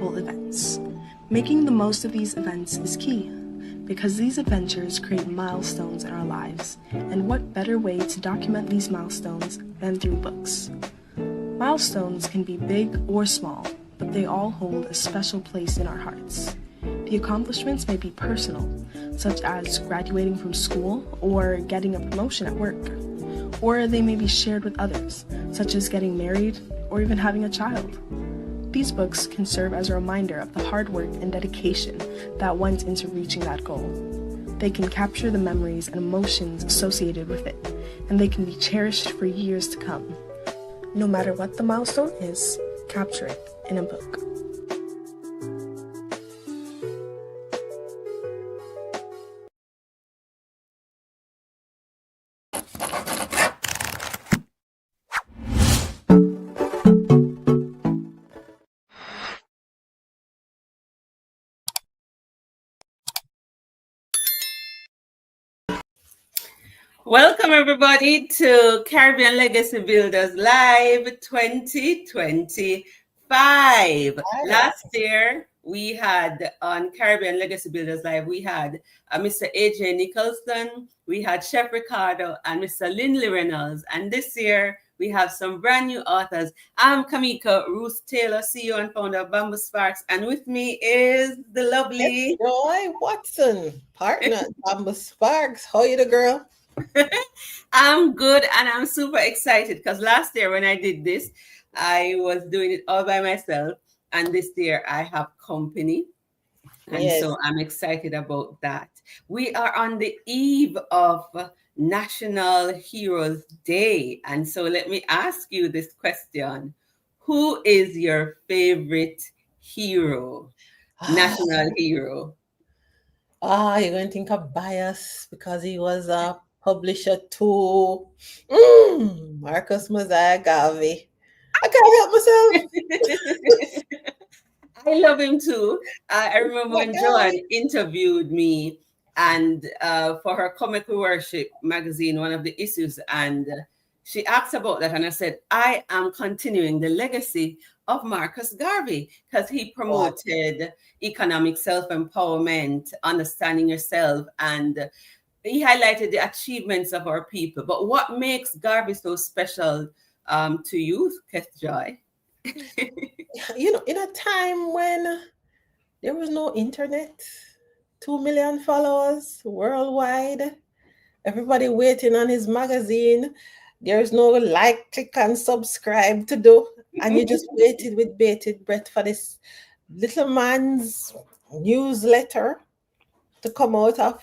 events. Making the most of these events is key, because these adventures create milestones in our lives, and what better way to document these milestones than through books? Milestones can be big or small, but they all hold a special place in our hearts. The accomplishments may be personal, such as graduating from school or getting a promotion at work, or they may be shared with others, such as getting married or even having a child. These books can serve as a reminder of the hard work and dedication that went into reaching that goal. They can capture the memories and emotions associated with it, and they can be cherished for years to come. No matter what the milestone is, capture it in a book. Welcome everybody to Caribbean Legacy Builders Live 2025. Last year we had on Caribbean Legacy Builders Live, we had Mr. AJ Nicholson, we had Chef Ricardo and Mr. Lindley Reynolds. And this year we have some brand new authors. I'm Kamika Ruth Taylor, CEO and founder of BambuSparks. And with me is the lovely Joy Watson, partner at BambuSparks. How you the girl? I'm good and I'm super excited because last year when I did this, I was doing it all by myself. And this year I have company. And so I'm excited about that. We are on the eve of National Heroes Day. And so let me ask you this question. Who is your favorite hero? National hero? You're going to think of bias because he was a publisher too. Marcus Mosiah Garvey. I can't help myself. I love him too. I remember when Joanne interviewed me and for her Comic Worship magazine, one of the issues, and she asked about that, and I said, I am continuing the legacy of Marcus Garvey because he promoted economic self-empowerment, understanding yourself, and he highlighted the achievements of our people. But what makes Garvey so special to you, Keth Joy? In a time when there was no internet, 2 million followers worldwide, everybody waiting on his magazine. There's no like, click, and subscribe to do. And you just waited with bated breath for this little man's newsletter to come out of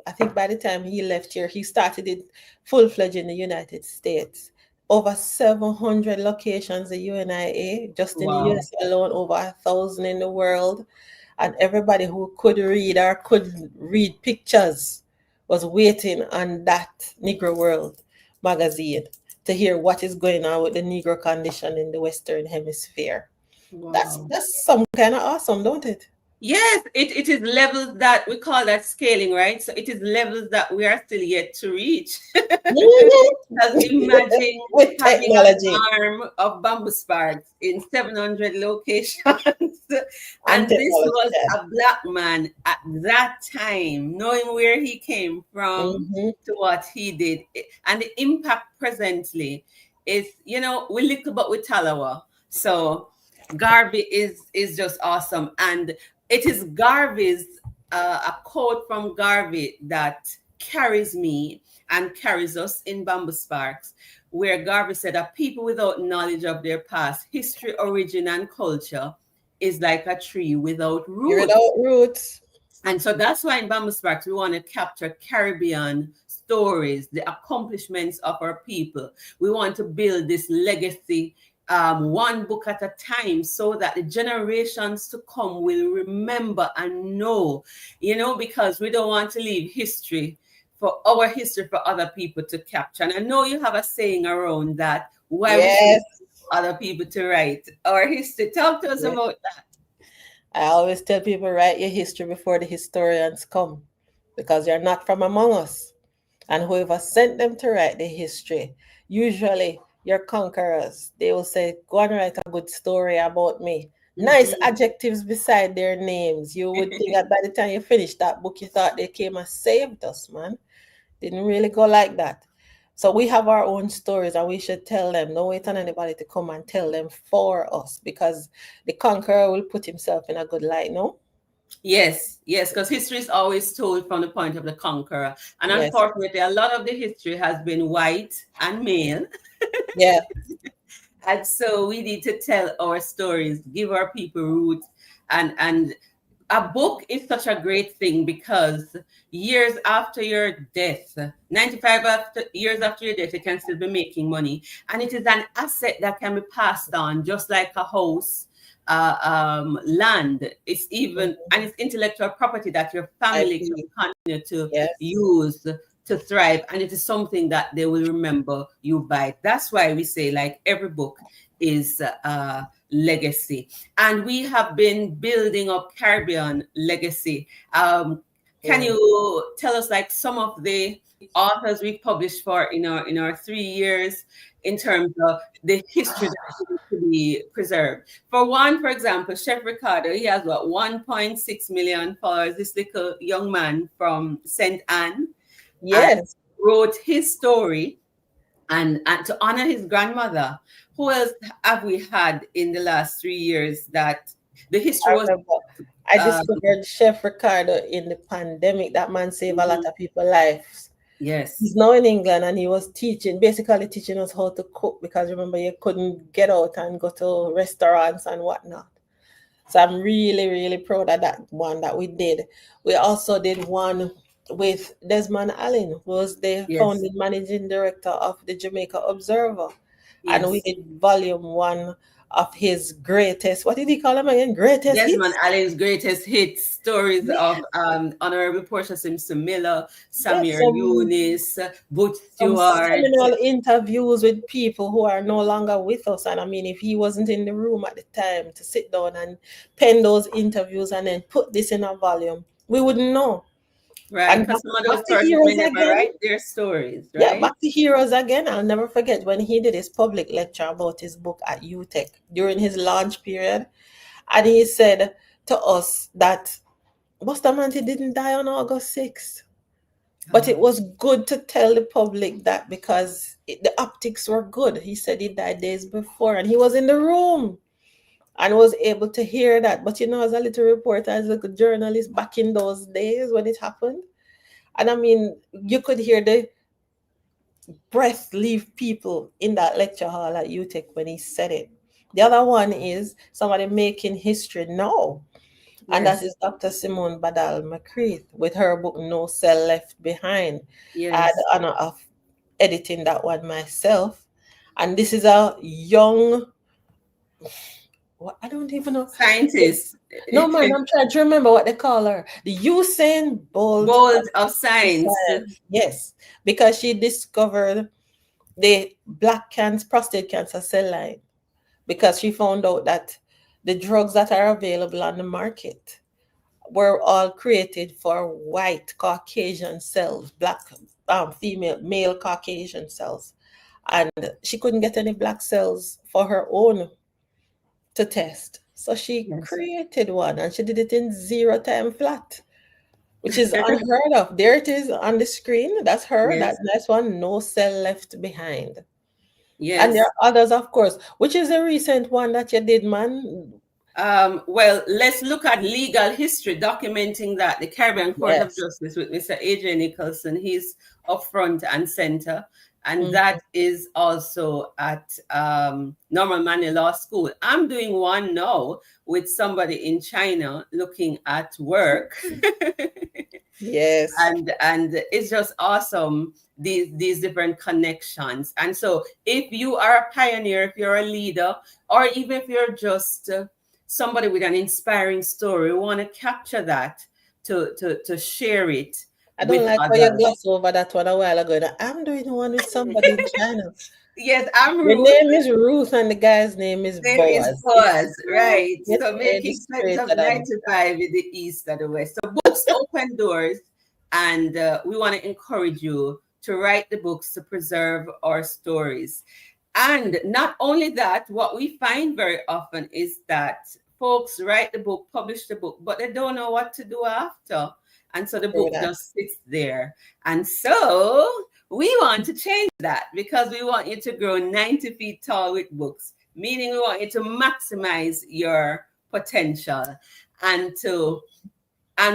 I think by the time he left here, he started it full-fledged in the United States. Over 700 locations, the UNIA, just in the US alone, over 1,000 in the world. And everybody who could read or could read pictures was waiting on that Negro World magazine to hear what is going on with the Negro condition in the Western Hemisphere. That's some kind of awesome, don't it? Yes, it is levels that we call that scaling, right? So it is levels that we are still yet to reach. Because imagine with having technology. an arm of BambuSparks in 700 locations. And this was a black man at that time, knowing where he came from to what he did. And the impact presently is, we little but we Talawa. So Garvey is just awesome. And it is Garvey's, a quote from Garvey that carries me and carries us in BambuSparks, where Garvey said that people without knowledge of their past, history, origin, and culture is like a tree without roots. And so that's why in BambuSparks, we want to capture Caribbean stories, the accomplishments of our people. We want to build this legacy one book at a time so that the generations to come will remember and know, because we don't want to leave history for other people to capture. And I know you have a saying around that, why we should other people to write our history. Talk to us about that. I always tell people, write your history before the historians come, because they're not from among us. And whoever sent them to write the history, usually your conquerors, they will say, go and write a good story about me. nice adjectives beside their names. You would think that by the time you finished that book, you thought they came and saved us, man. Didn't really go like that. So we have our own stories and we should tell them. Don't wait on anybody to come and tell them for us, because the conqueror will put himself in a good light, no? Yes, yes, because history is always told from the point of the conqueror. And Yes. unfortunately, a lot of the history has been white and male. Yeah. And so we need to tell our stories, give our people roots, and a book is such a great thing because years after your death, 95 years after your death, you can still be making money. And it is an asset that can be passed on, just like a house, land. It's even, and it's intellectual property that your family can continue to use to thrive. And it is something that they will remember you by. That's why we say, like, every book is legacy. And we have been building up Caribbean legacy. Can you tell us, like, some of the authors we published for in our 3 years in terms of the history that needs to be preserved? For one, for example, Chef Ricardo, he has what, 1.6 million followers. This little young man from St. Anne, yes, wrote his story, and to honor his grandmother. Who else have we had in the last 3 years that the history was? I discovered Chef Ricardo in the pandemic. That man saved a lot of people's lives. Yes. He's now in England and he was basically teaching us how to cook, because remember, you couldn't get out and go to restaurants and whatnot. So I'm really, really proud of that one that we did. We also did one with Desmond Allen, who was the founding managing director of the Jamaica Observer. Yes. And we did volume 1 of his greatest, what did he call them again? Greatest Desmond hits? Allen's greatest hits, stories of Honorable Portia Simpson Miller, Samir Yunis, Butch Stewart. Seminal interviews with people who are no longer with us. And I mean, if he wasn't in the room at the time to sit down and pen those interviews and then put this in a volume, we wouldn't know. Right, because some of those persons may never write their stories, right? Yeah, back to Heroes again. I'll never forget when he did his public lecture about his book at UTech during his launch period. And he said to us that Bustamante didn't die on August 6th. But it was good to tell the public that, because the optics were good. He said he died days before and he was in the room and was able to hear that. But as a little reporter, as a journalist back in those days when it happened, and I mean, you could hear the breath leave people in that lecture hall at UTech when he said it. The other one is somebody making history now. And that is Dr. Simone Badal McCreath with her book, No Cell Left Behind. Yes. I had the honor of editing that one myself. And this is a young, I don't even know. Scientist. No, man, I'm trying to remember what they call her. The Usain Bolt of science. Yes, because she discovered the prostate cancer cell line, because she found out that the drugs that are available on the market were all created for white Caucasian cells, black female, male Caucasian cells. And she couldn't get any black cells for her own to test. So she created one, and she did it in 0 time flat, which is unheard of. There it is on the screen. That's her. That nice one, No Cell Left Behind. Yes. And there are others, of course. Which is a recent one that you did, man? Well, let's look at legal history documenting that. The Caribbean Court of Justice with Mr. A.J. Nicholson. He's up front and center. And that is also at Norman Manley Law School. I'm doing one now with somebody in China looking at work. Yes. And it's just awesome, these different connections. And so if you are a pioneer, if you're a leader, or even if you're just somebody with an inspiring story, we want to capture that to share it. I don't like how you glossed over that one a while ago. I'm doing one with somebody in China. Yes, I'm Ruth. The name is Ruth and the guy's name is Boaz. Right. So making sense of 95 in the east and the west. So books open doors, and we want to encourage you to write the books to preserve our stories. And not only that, what we find very often is that folks write the book, publish the book, but they don't know what to do after. And so the book just sits there. And so we want to change that, because we want you to grow 90 feet tall with books, meaning we want you to maximize your potential. And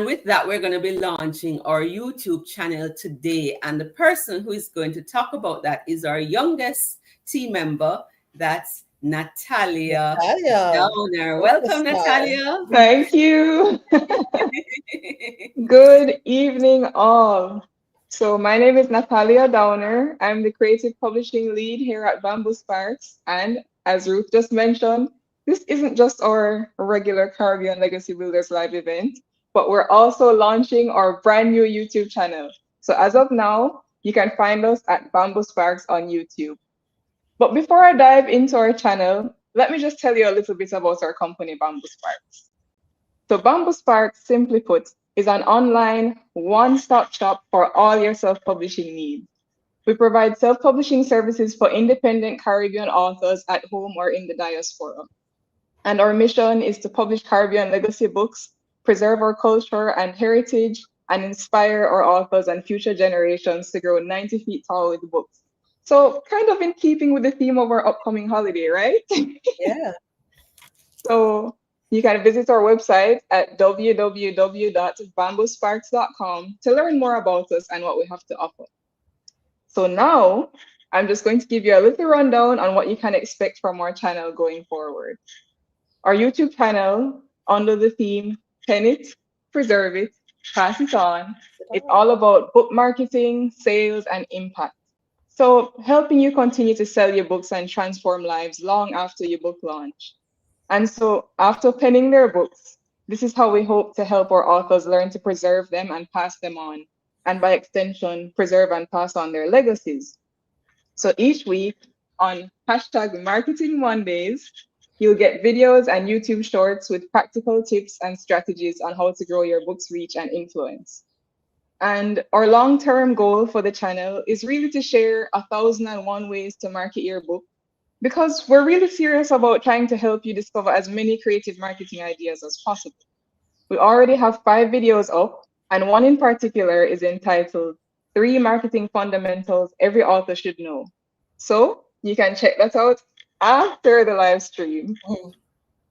with that, we're going to be launching our YouTube channel today. And the person who is going to talk about that is our youngest team member. That's Natalia Downer. Welcome, Natalia. Thank you. Good evening, all. So my name is Natalia Downer. I'm the creative publishing lead here at BambuSparks. And as Ruth just mentioned, this isn't just our regular Caribbean Legacy Builders live event, but we're also launching our brand new YouTube channel. So as of now, you can find us at BambuSparks on YouTube. But before I dive into our channel, let me just tell you a little bit about our company, BambuSparks. So BambuSparks, simply put, is an online one-stop shop for all your self-publishing needs. We provide self-publishing services for independent Caribbean authors at home or in the diaspora. And our mission is to publish Caribbean legacy books, preserve our culture and heritage, and inspire our authors and future generations to grow 90 feet tall with books. So kind of in keeping with the theme of our upcoming holiday, right? Yeah. So you can visit our website at www.bambusparks.com to learn more about us and what we have to offer. So now I'm just going to give you a little rundown on what you can expect from our channel going forward. Our YouTube channel, under the theme, Pen It, Preserve It, Pass It On, it's all about book marketing, sales, and impact. So helping you continue to sell your books and transform lives long after your book launch. And so after penning their books, this is how we hope to help our authors learn to preserve them and pass them on. And by extension, preserve and pass on their legacies. So each week on #Marketing Mondays, you'll get videos and YouTube shorts with practical tips and strategies on how to grow your book's reach and influence. And our long-term goal for the channel is really to share 1,001 ways to market your book, because we're really serious about trying to help you discover as many creative marketing ideas as possible. We already have 5 videos up, and one in particular is entitled 3 Marketing Fundamentals Every Author Should Know. So you can check that out after the live stream.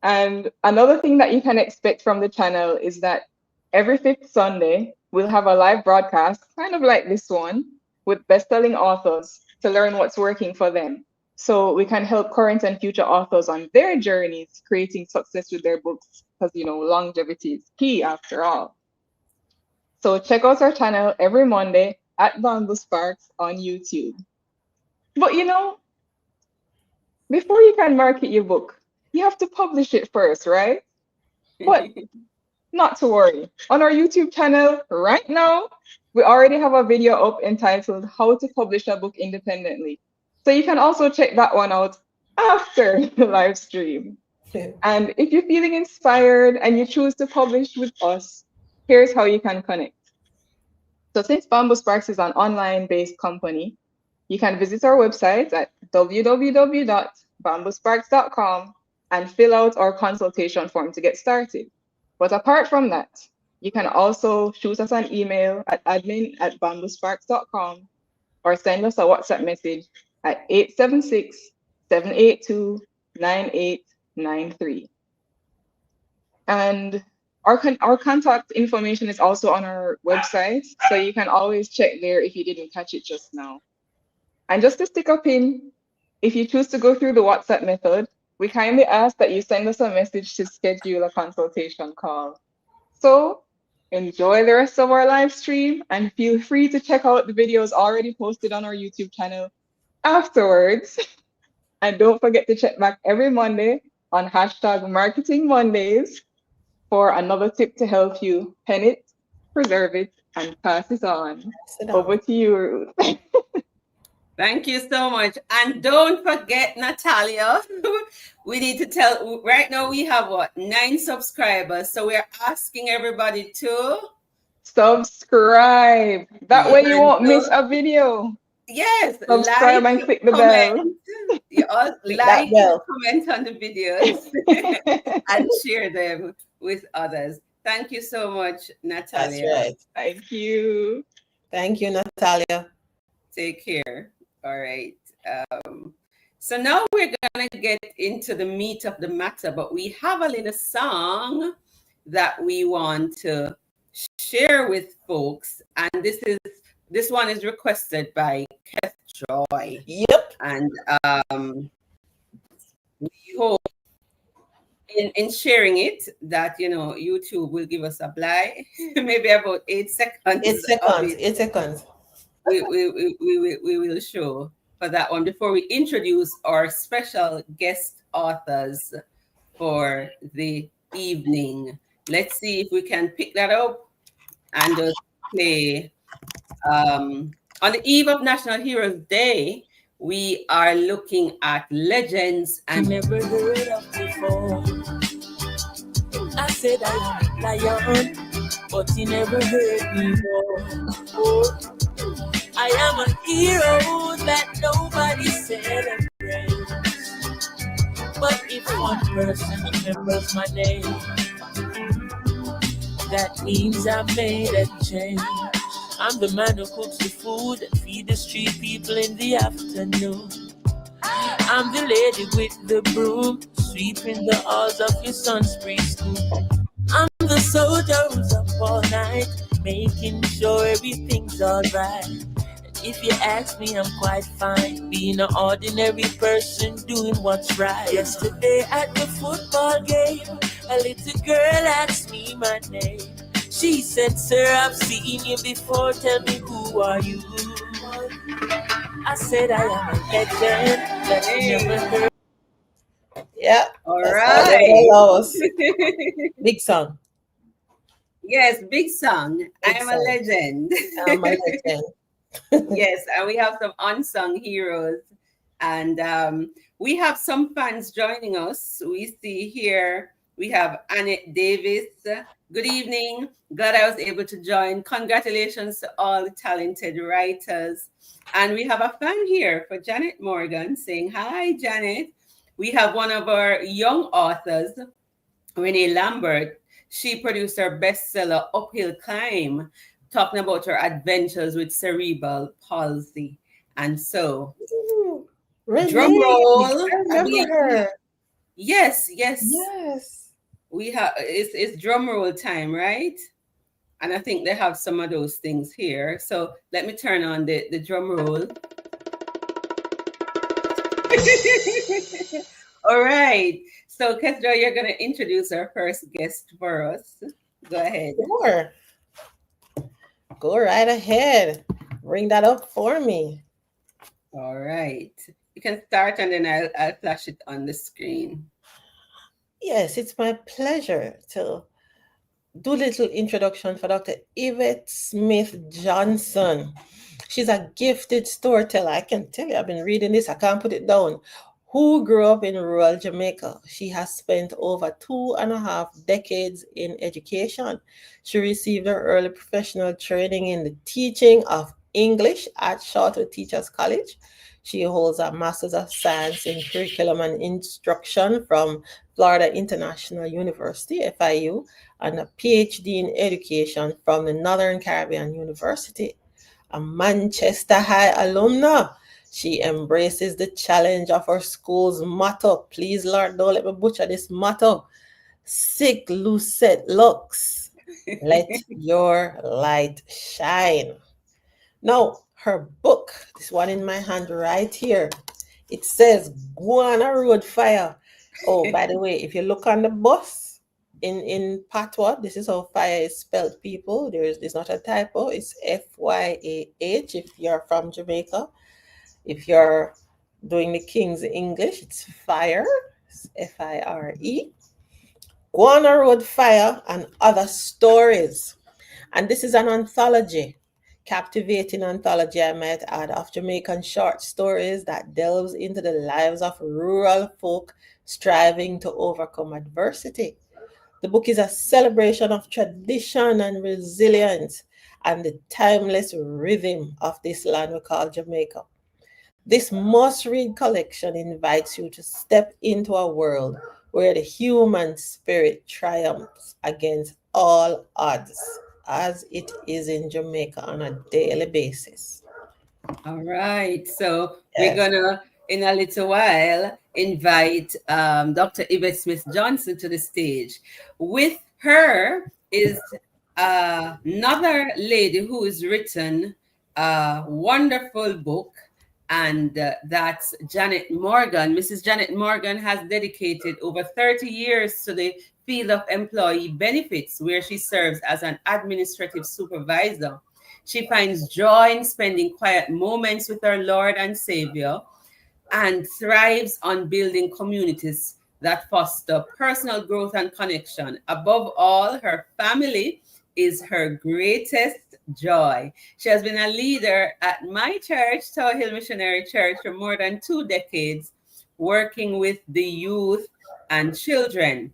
And another thing that you can expect from the channel is that every 5th Sunday, we'll have a live broadcast, kind of like this one, with best-selling authors to learn what's working for them. So we can help current and future authors on their journeys creating success with their books, because, you know, longevity is key after all. So check out our channel every Monday at BambuSparks on YouTube. But you know, before you can market your book, you have to publish it first, right? But not to worry. On our YouTube channel right now, we already have a video up entitled How to Publish a Book Independently. So you can also check that one out after the live stream. And if you're feeling inspired and you choose to publish with us, here's how you can connect. So since BambuSparks is an online-based company, you can visit our website at www.bambusparks.com and fill out our consultation form to get started. But apart from that, you can also shoot us an email at admin@bambusparks.com or send us a WhatsApp message at 876-782-9893. And our contact information is also on our website, so you can always check there if you didn't catch it just now. And just to stick a pin, if you choose to go through the WhatsApp method, we kindly ask that you send us a message to schedule a consultation call. So enjoy the rest of our live stream and feel free to check out the videos already posted on our YouTube channel afterwards. And don't forget to check back every Monday on #Marketing Mondays for another tip to help you pen it, preserve it, and pass it on. Over to you, Ruth. Thank you so much. And don't forget, Natalia, we need to tell, right now we have 9 subscribers. So we're asking everybody to subscribe. That way you won't miss a video. Yes, Subscribe like, and click the comment. bell. You all Click that like, bell. comment on the videos, and share them with others. Thank you so much, That's Natalia. right. Thank you. Thank you, Natalia. Take care. All right. So now we're going to get into the meat of the matter, but we have a little song that we want to share with folks. And this one is requested by Keth Joy. Yep. And we hope in sharing it that, YouTube will give us a blind, maybe about 8 seconds 8 of seconds. it. 8 seconds. We will show for that one before we introduce our special guest authors for the evening. Let's see if we can pick that up and just play. On the eve of National Heroes Day, we are looking at legends and never heard of before. I said I am a lion, but he never heard me more. I am a hero that nobody celebrates. But if one person remembers my name, that means I made a change. I'm the man who cooks the food and feed the street people in the afternoon. I'm the lady with the broom, sweeping the halls of your son's preschool. I'm the soldier who's up all night, making sure everything's alright. And if you ask me, I'm quite fine, being an ordinary person doing what's right. Yesterday at the football game, a little girl asked me my name. She said, "Sir, I've seen you before, tell me, who are you?" I said, "I am a legend that you never heard." Yeah. all That's right. Big song. Yes, big song. I Big am a song. legend. I'm a legend. Yes, and we have some unsung heroes. And we have some fans joining us. We see here, we have Annette Davis. Good evening. Glad I was able to join. Congratulations to all the talented writers. And we have a fan here for Janet Morgan saying, "Hi, Janet." We have one of our young authors, Renee Lambert. She produced her bestseller, Uphill Climb, talking about her adventures with cerebral palsy. And so, Renee, drum roll. I remember her. Yes. Yes. We have it's drum roll time, right? And I think they have some of those things here. So let me turn on the drum roll. All right. So, Kestra, you're going to introduce our first guest for us. Go ahead. Sure. Go right ahead. Bring that up for me. All right. You can start and then I'll flash it on the screen. Yes, it's my pleasure to do a little introduction for Dr. Yvette Smith Johnson. She's a gifted storyteller. I can tell you, I've been reading this, I can't put it down. Who grew up in rural Jamaica. She has spent over 2.5 decades in education. She received her early professional training in the teaching of English at Shortwood Teachers College. She holds a Master's of Science in Curriculum and Instruction from Florida International University, FIU, and a PhD in Education from the Northern Caribbean University. A Manchester High alumna, she embraces the challenge of her school's motto. Please, Lord, don't let me butcher this motto. Sic lucet lux. Let your light shine. Now, her book, this one in my hand right here, it says Guana Road Fire. Oh, by the way, if you look on the bus in Patois, this is how fire is spelled, people. There's not a typo. It's F-Y-A-H if you're from Jamaica. If you're doing the King's English, it's fire. It's F-I-R-E. Guana Road Fire and Other Stories. And this is an anthology, captivating anthology, I might add, of Jamaican short stories that delves into the lives of rural folk striving to overcome adversity. The book is a celebration of tradition and resilience and the timeless rhythm of this land we call Jamaica. This must read collection invites you to step into a world where the human spirit triumphs against all odds, as it is in Jamaica on a daily basis. All right. So we're Yes. gonna, in a little while, invite Dr. Yvette Smith Johnson to the stage. With her is another lady who has written a wonderful book, and that's Janet Morgan. Mrs. Janet Morgan has dedicated over 30 years to the field of employee benefits, where she serves as an administrative supervisor. She finds joy in spending quiet moments with her Lord and Savior and thrives on building communities that foster personal growth and connection. Above all, her family is her greatest joy. She has been a leader at my church, Tower Hill Missionary Church, for more than 2 decades, working with the youth and children.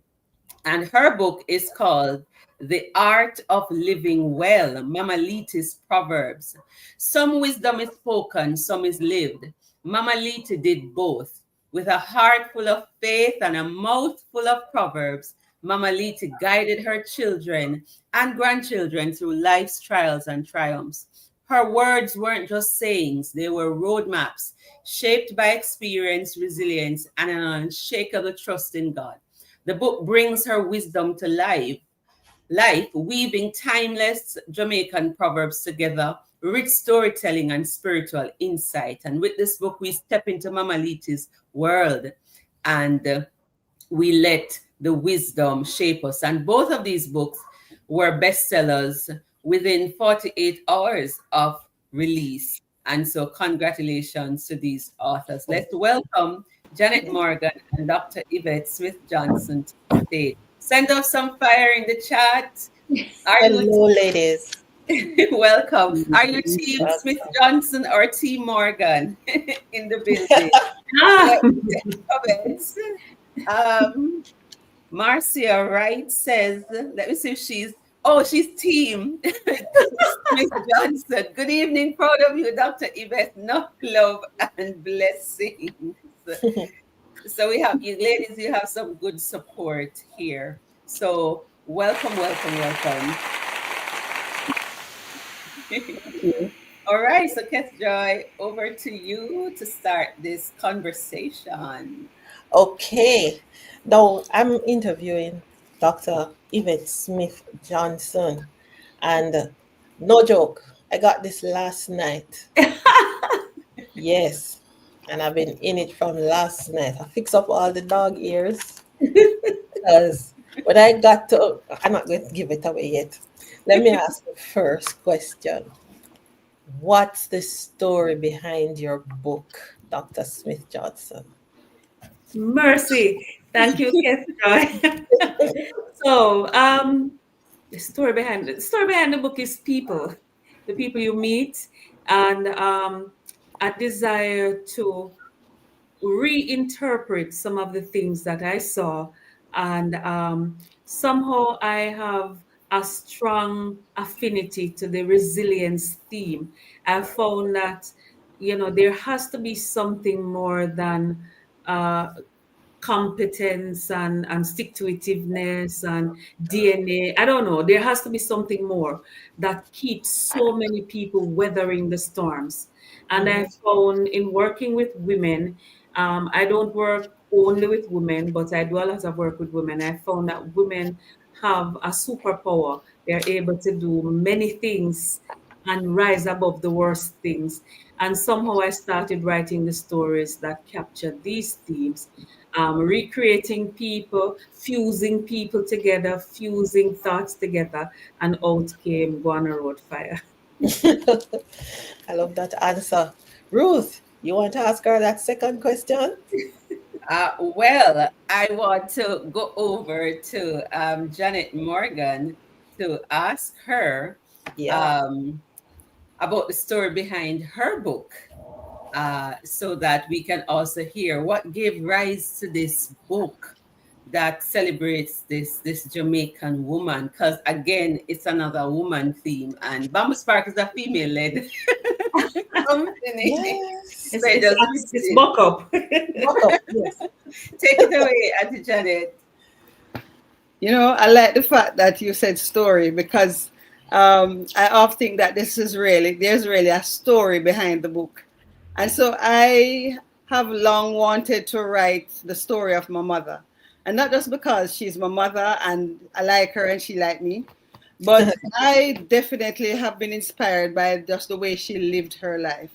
And her book is called The Art of Living Well, Mama Liti's Proverbs. Some wisdom is spoken, some is lived. Mama Liti did both. With a heart full of faith and a mouth full of proverbs, Mama Liti guided her children and grandchildren through life's trials and triumphs. Her words weren't just sayings, they were roadmaps shaped by experience, resilience, and an unshakable trust in God. The book brings her wisdom to life, weaving timeless Jamaican proverbs together, rich storytelling and spiritual insight. And with this book, we step into Mama Liti's world, and we let the wisdom shape us. And both of these books were bestsellers within 48 hours of release. And so congratulations to these authors. Let's welcome Janet Morgan and Dr. Yvette Smith Johnson to the stage. Send us some fire in the chat. Hello, ladies. Welcome. Are you Team Smith Johnson or Team Morgan in the building? Comments. Marcia Wright says, let me see if she's Team Smith Johnson. Good evening, proud of you, Dr. Yvette. Enough love and blessings. So we have you ladies, you have some good support here. So welcome. All right, so Keth Joy, over to you to start this conversation. Okay. Now I'm interviewing Dr. Yvette Smith Johnson. And no joke, I got this last night. Yes. And I've been in it from last night. I fix up all the dog ears. Because when I got to, I'm not going to give it away yet. Let me ask the first question. What's the story behind your book, Dr. Smith Johnson? Mercy. Thank you, Keth. So, the story behind the book is people, the people you meet, and a desire to reinterpret some of the things that I saw, and somehow I have a strong affinity to the resilience theme. I found that there has to be something more than uh, competence and stick to itiveness and DNA. I don't know. There has to be something more that keeps so many people weathering the storms. And I found in working with women, I don't work only with women, but I do a lot of work with women. I found that women have a superpower. They're able to do many things and rise above the worst things. And somehow I started writing the stories that capture these themes, recreating people, fusing people together, fusing thoughts together, and out came Guana Road Fire. I love that answer. Ruth, you want to ask her that second question? Well, I want to go over to Janet Morgan to ask her about the story behind her book, so that we can also hear what gave rise to this book. that celebrates this Jamaican woman, because again, it's another woman theme, and BambuSparks is a female-led company. Yes. So it does It's fit buck up. Buck up. Yes. in. Take it away, Auntie Janet. You know, I like the fact that you said story because I often think that there's really a story behind the book. And so I have long wanted to write the story of my mother. And not just because she's my mother and I like her and she like me, but I definitely have been inspired by just the way she lived her life,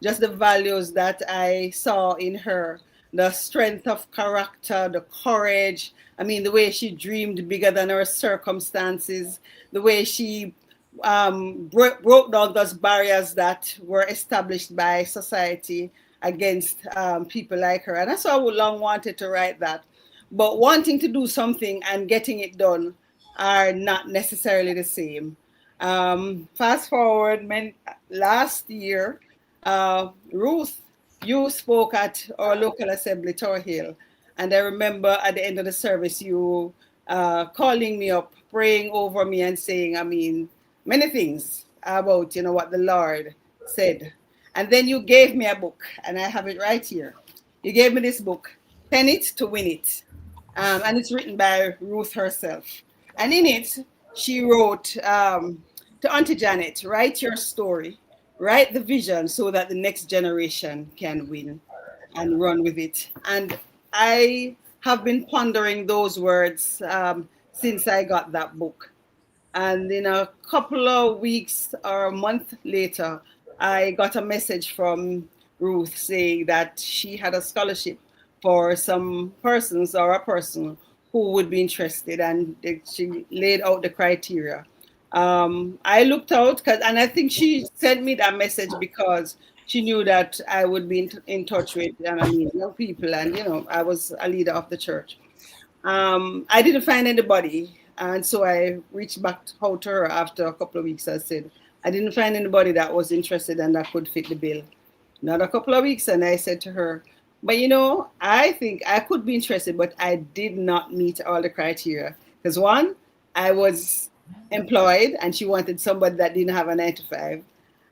just the values that I saw in her, the strength of character, the courage. I mean, the way she dreamed bigger than her circumstances, the way she broke down those barriers that were established by society against people like her. And that's why I would long wanted to write that. But wanting to do something and getting it done are not necessarily the same. Fast forward, last year, Ruth, you spoke at our local assembly, Tower Hill, and I remember at the end of the service, you calling me up, praying over me, and saying, I mean, many things about what the Lord said. And then you gave me a book, and I have it right here. You gave me this book, Pen It to Win It, and it's written by Ruth herself. And in it, she wrote to Auntie Janet, write your story, write the vision so that the next generation can win and run with it. And I have been pondering those words since I got that book. And in a couple of weeks or a month later, I got a message from Ruth saying that she had a scholarship for some persons or a person who would be interested, and she laid out the criteria. I looked out, and I think she sent me that message because she knew that I would be in touch with young people, and I was a leader of the church. I didn't find anybody, and so I reached back out to her after a couple of weeks. I said I didn't find anybody that was interested and that could fit the bill. Another couple of weeks, and I said to her, but I think I could be interested, but I did not meet all the criteria. Because one, I was employed and she wanted somebody that didn't have a 9 to 5.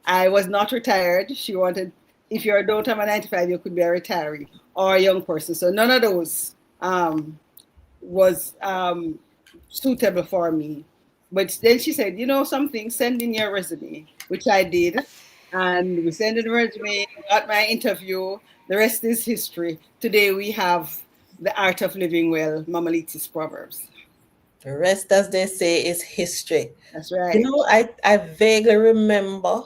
I was not retired. She wanted, if you don't have a 9 to 5, you could be a retiree or a young person. So none of those was suitable for me. But then she said, something, send in your resume, which I did. And we sent in the resume, got my interview. The rest is history. Today we have The Art of Living Well, Mama Liti's Proverbs. The rest, as they say, is history. That's right. I vaguely remember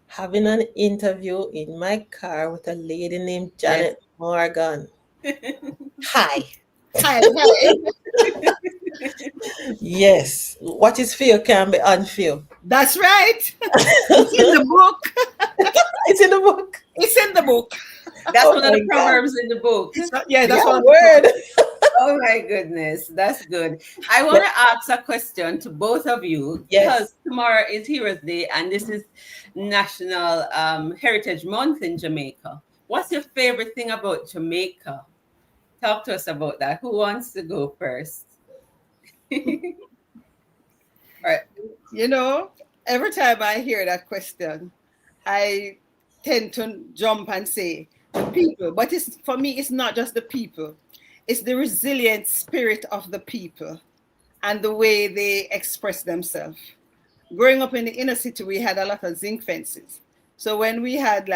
having an interview in my car with a lady named Janet Morgan. Hi. Yes. What is fear can be unfair. That's right. It's in the book. It's in the book. It's in the book. That's one of the proverbs in the book. That's one word. Oh my goodness, that's good. I want to ask a question to both of you because tomorrow is Heroes Day and this is National Heritage Month in Jamaica. What's your favorite thing about Jamaica? Talk to us about that. Who wants to go first? All right. Every time I hear that question, I tend to jump and say the people. But for me, it's not just the people. It's the resilient spirit of the people and the way they express themselves. Growing up in the inner city, we had a lot of zinc fences. So when we had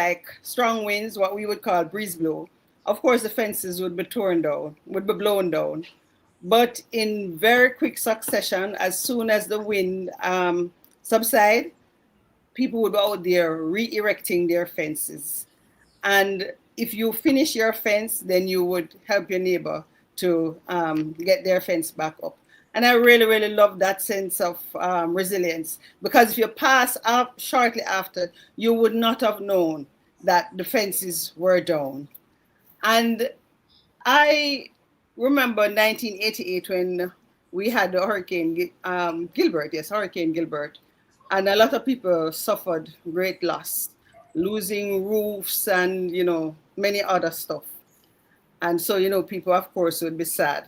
strong winds, what we would call breeze blow, of course the fences would be blown down. But in very quick succession, as soon as the wind subside, people would be out there re-erecting their fences. And if you finish your fence, then you would help your neighbor to get their fence back up. And I really, really love that sense of resilience, because if you pass up shortly after, you would not have known that the fences were down. And I remember 1988 when we had the Hurricane Gilbert. And a lot of people suffered great loss, losing roofs and, many other stuff. And so, people, of course, would be sad.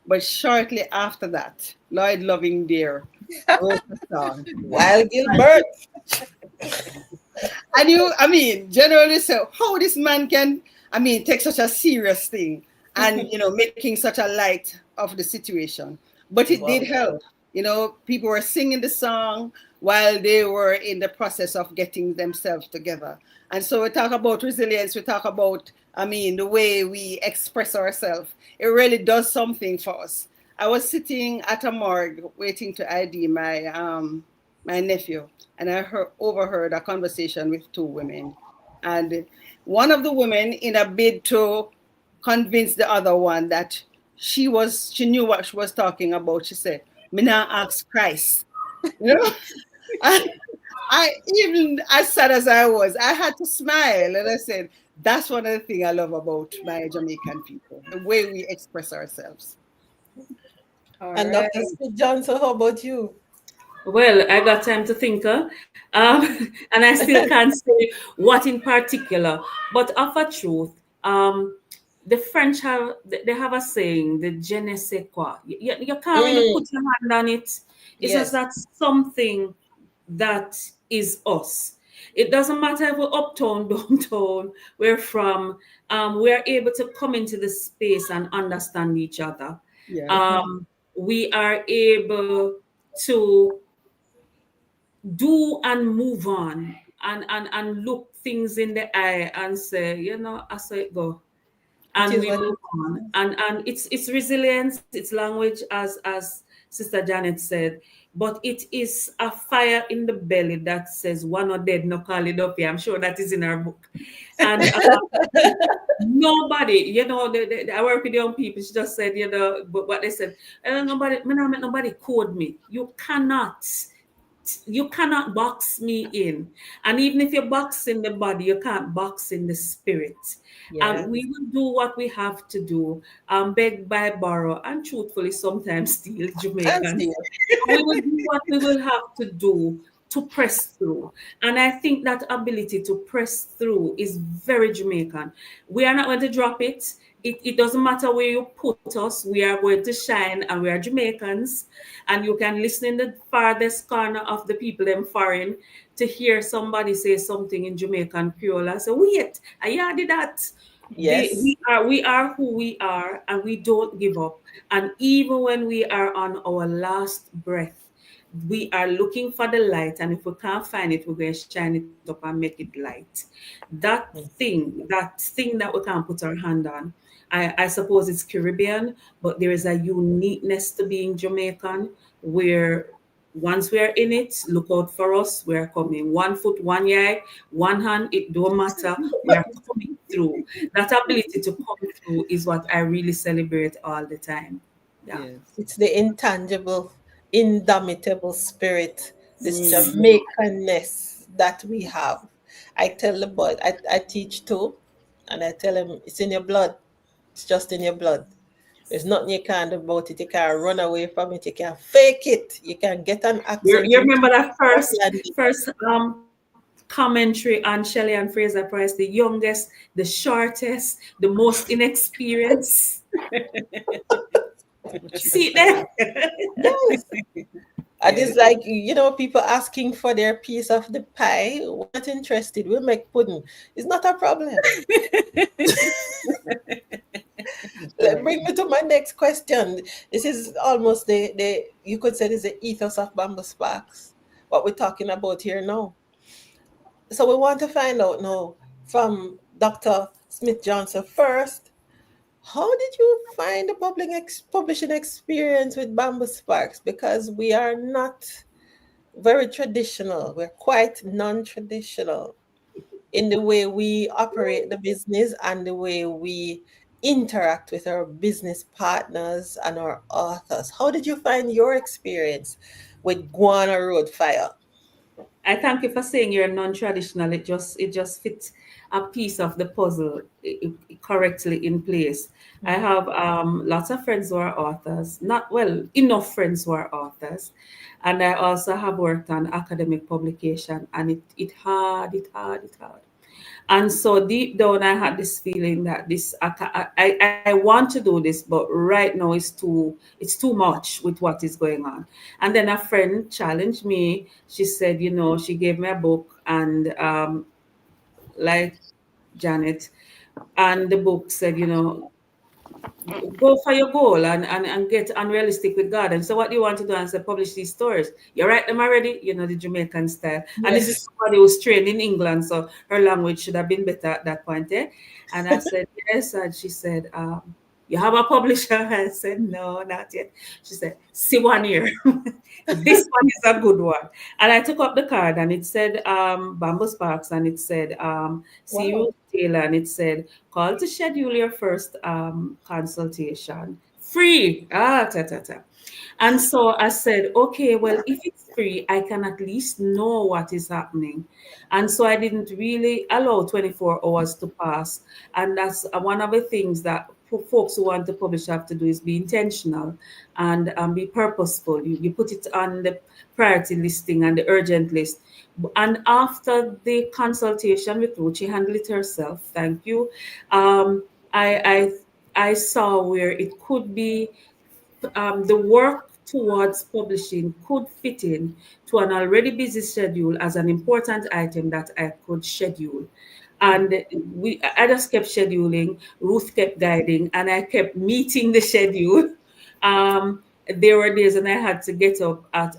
But shortly after that, Lloyd Loving Dear wrote a song. Wild Gilbert. And you, I mean, generally say, how this man can, I mean, take such a serious thing and, making such a light of the situation. But it did Wow. help. People were singing the song while they were in the process of getting themselves together. And so we talk about resilience, we talk about, I mean, the way we express ourselves. It really does something for us. I was sitting at a morgue waiting to ID my nephew, and I overheard a conversation with two women. And one of the women, in a bid to convince the other one that she knew what she was talking about, she said, "Me now ask Christ." You know, I, I even as sad as I was, I had to smile, and I said, "That's one of the things I love about my Jamaican people, the way we express ourselves." And Dr. Smith Johnson, how about you? Well, I got time to think, and I still can't say what in particular. But of a truth, the French they have a saying, the je ne sais quoi. You can't really put your hand on it. It's just that something that is us. It doesn't matter if we're uptown, downtown, we're from. We're able to come into the space and understand each other. Yeah. We are able to do and move on and look things in the eye and say, I saw it go. And we move on. And it's resilience, it's language, as Sister Janet said, but it is a fire in the belly that says one or dead, no call it up here. I'm sure that is in our book. And nobody, I work with young people. She just said, but what they said, nobody code me. You cannot box me in. And even if you box in the body, you can't box in the spirit. And we will do what we have to do, beg, buy, borrow, and truthfully sometimes steal, Jamaican. We will do what we will have to do to press through. And I think that ability to press through is very Jamaican. We are not going to drop it. It doesn't matter where you put us, we are going to shine, and we are Jamaicans. And you can listen in the farthest corner of the people in foreign to hear somebody say something in Jamaican Creole. I say, wait, I did that. Yes. We are who we are, and we don't give up. And even when we are on our last breath, we are looking for the light, and if we can't find it, we're going to shine it up and make it light. That thing that we can't put our hand on, I suppose it's Caribbean, but there is a uniqueness to being Jamaican where once we are in it, look out for us. We are coming 1 foot, 1 eye, 1 hand. It don't matter. We are coming through. That ability to come through is what I really celebrate all the time. Yeah. Yes. It's the intangible, indomitable spirit, this Jamaicanness that we have. I tell the boy, I teach too, and I tell him it's in your blood. It's just in your blood. There's nothing you can do about it. You can't run away from it. You can't fake it. You can get an accent. You remember that first commentary on Shelley and Fraser Price, the youngest, the shortest, the most inexperienced. See there? Yes. And it's like, people asking for their piece of the pie. We're not interested. We'll make pudding. It's not a problem. Bring me to my next question. This is almost the you could say this is the ethos of BambuSparks, what we're talking about here now. So we want to find out now from Dr. Smith Johnson first. How did you find the publishing experience with BambuSparks? Because we are not very traditional. We're quite non-traditional in the way we operate the business and the way we interact with our business partners and our authors. How did you find your experience with Guana Road Fire? I thank you for saying you're non-traditional. It just fits a piece of the puzzle correctly in place. I have lots of friends who are authors, enough friends who are authors. And I also have worked on academic publication, and it hard. And so deep down, I had this feeling that I want to do this, but right now it's too much with what is going on. And then a friend challenged me. She said, she gave me a book, and like Janet, and the book said, go for your goal, and get unrealistic with God. And so what do you want to do? And say, publish these stories. You write them already, the Jamaican style. And this is Yes. somebody who's trained in England, so her language should have been better at that point. Eh? And I said, yes. And she said, you have a publisher? I said, no, not yet. She said, see 1 year. This one is a good one. And I took up the card, and it said BambuSparks, and it said see Wow. you Taylor, and it said call to schedule your first consultation. Free. Ta, ta, ta. And so I said, okay, well, if it's free, I can at least know what is happening. And so I didn't really allow 24 hours to pass. And that's one of the things that folks who want to publish have to do is be intentional and be purposeful. You put it on the priority listing and the urgent list. And after the consultation with Ruth, she handled it herself. Thank you. I saw where it could be the work towards publishing could fit in to an already busy schedule as an important item that I could schedule. And I just kept scheduling. Ruth kept guiding, and I kept meeting the schedule. There were days when I had to get up at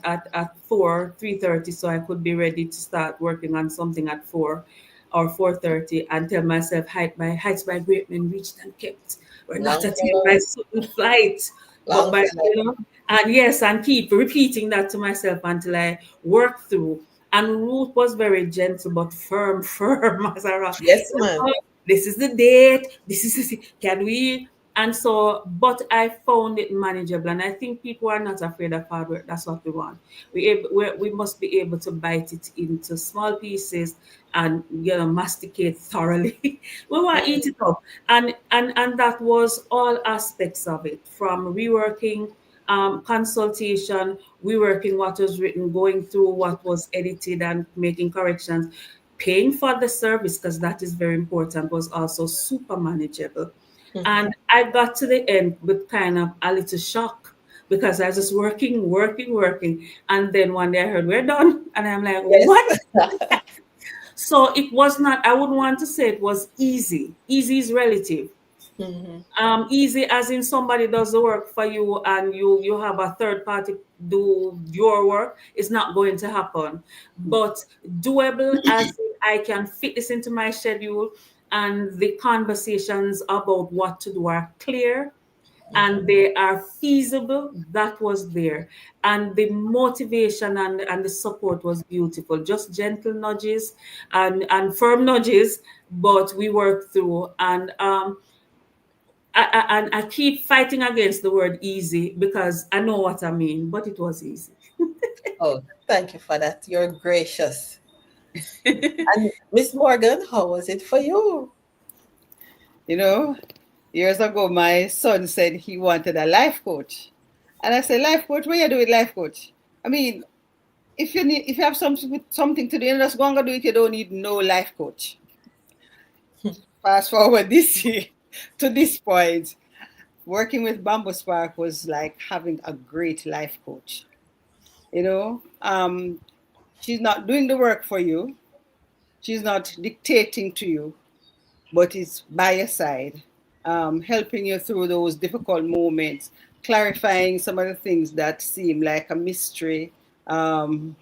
3:30, so I could be ready to start working on something at 4 or 4:30, and tell myself, heights by great men reached and kept. We're not Long attained by fellow. sudden flight, but Long by, fellow. and yes, and keep repeating that to myself until I work through. And Ruth was very gentle but firm, firm as a rock. Yes, man. This is the date. Can we? And so, but I found it manageable. And I think people are not afraid of hard work. That's what we want. We must be able to bite it into small pieces and masticate thoroughly. We want to eat it up. And that was all aspects of it, from reworking consultation, reworking what was written, going through what was edited and making corrections, paying for the service, because that is very important, was also super manageable. And I got to the end with kind of a little shock, because I was just working, working, working. And then one day I heard, we're done. And I'm like, what? Yes. So it was not, I wouldn't want to say it was easy. Easy is relative. Easy as in somebody does the work for you, and you have a third party do your work, is not going to happen. But doable as in I can fit this into my schedule, and the conversations about what to do are clear and they are feasible. That was there. And the motivation and the support was beautiful. Just gentle nudges and firm nudges, but we worked through. And I keep fighting against the word easy, because I know what I mean, but it was easy. Oh, thank you for that. You're gracious. And Miss Morgan, how was it for you? Years ago, my son said he wanted a life coach. And I said, life coach, what you do with life coach? I mean, if you have something to do, you just go and do it. You don't need no life coach. Fast forward this year to this point, working with BambuSpark was like having a great life coach. She's not doing the work for you. She's not dictating to you, but it's by your side, helping you through those difficult moments, clarifying some of the things that seem like a mystery, giving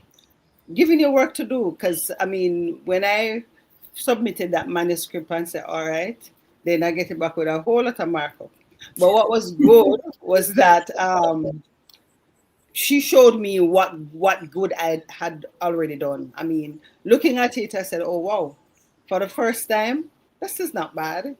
you work to do. Because, I mean, when I submitted that manuscript and said, all right, then I get it back with a whole lot of markup. But what was good was that she showed me what good I had already done. I mean, looking at it, I said, oh, wow, for the first time, this is not bad,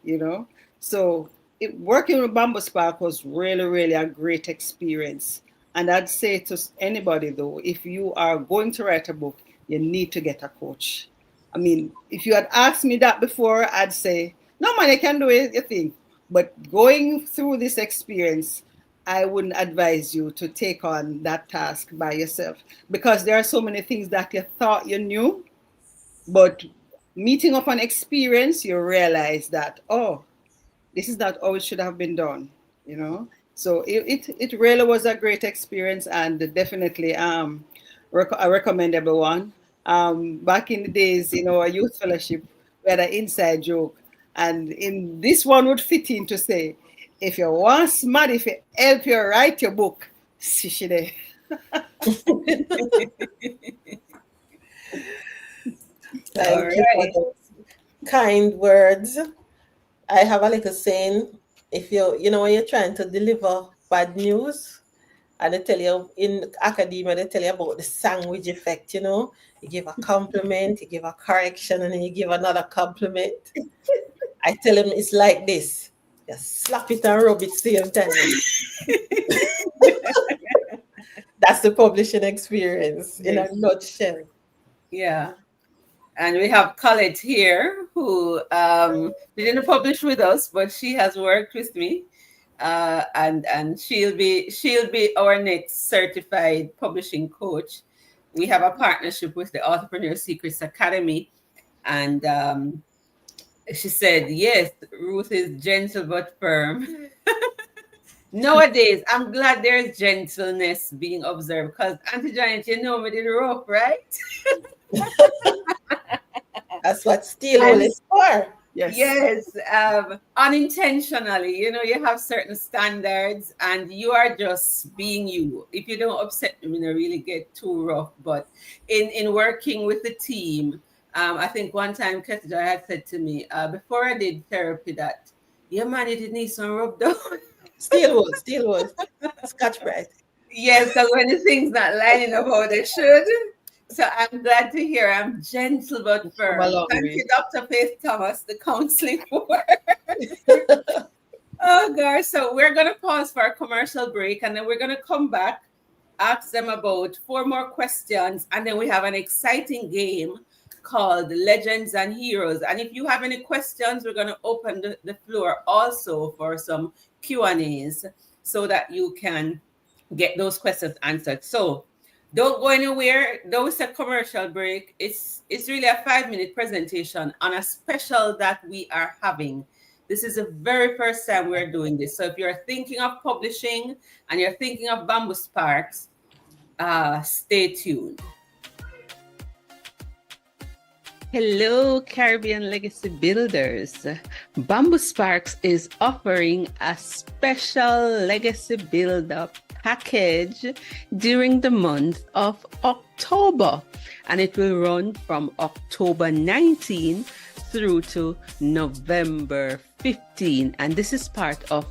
So working with BambuSpark was really, really a great experience. And I'd say to anybody, though, if you are going to write a book, you need to get a coach. I mean, if you had asked me that before, I'd say, no, man, you can do it, you think. But going through this experience, I wouldn't advise you to take on that task by yourself, because there are so many things that you thought you knew, but meeting up an experience, you realize that, oh, this is not how it should have been done, you know. So it really was a great experience, and definitely a recommendable one. Back in the days, you know, a youth fellowship, we had an inside joke, and in this one would fit in to say, if you want smart, if you help you write your book, see she there. Thank you for those kind words. I have a little saying, if you know, when you're trying to deliver bad news, and they tell you in academia, they tell you about the sandwich effect, you know. You give a compliment, you give a correction, and then you give another compliment. I tell them it's like this. You slap it and rub it same time. That's the publishing experience in a nutshell. Yeah. And we have Colette here who didn't publish with us, but she has worked with me. And she'll be our next certified publishing coach. We have a partnership with the Entrepreneur Secrets Academy, and she said, yes, Ruth is gentle but firm. Nowadays, I'm glad there's gentleness being observed, because Auntie Janet, you know me did rough, right? That's what steel wool is for. Yes, unintentionally, you know, you have certain standards and you are just being you. If you don't upset them, you know, really get too rough. But in working with the team, I think one time Ketja had said to me, before I did therapy, that, yeah, man, you did need some rub down. Steel wool, Scotch Brite. Yes, because when the thing's not lining up how they should. So I'm glad to hear I'm gentle but firm. Thank you, Dr. Faith Thomas, the counseling work. Oh, gosh. So we're going to pause for a commercial break, and then we're going to come back, ask them about 4 more questions, and then we have an exciting game called Legends and Heroes. And if you have any questions, we're going to open the floor also for some Q&As so that you can get those questions answered. So don't go anywhere. Don't say commercial break. It's really a 5-minute presentation on a special that we are having. This is the very first time we're doing this. So if you're thinking of publishing and you're thinking of BambuSparks, stay tuned. Hello, Caribbean Legacy Builders. BambuSparks is offering a special Legacy Builder package during the month of October, and it will run from October 19 through to November 15, and this is part of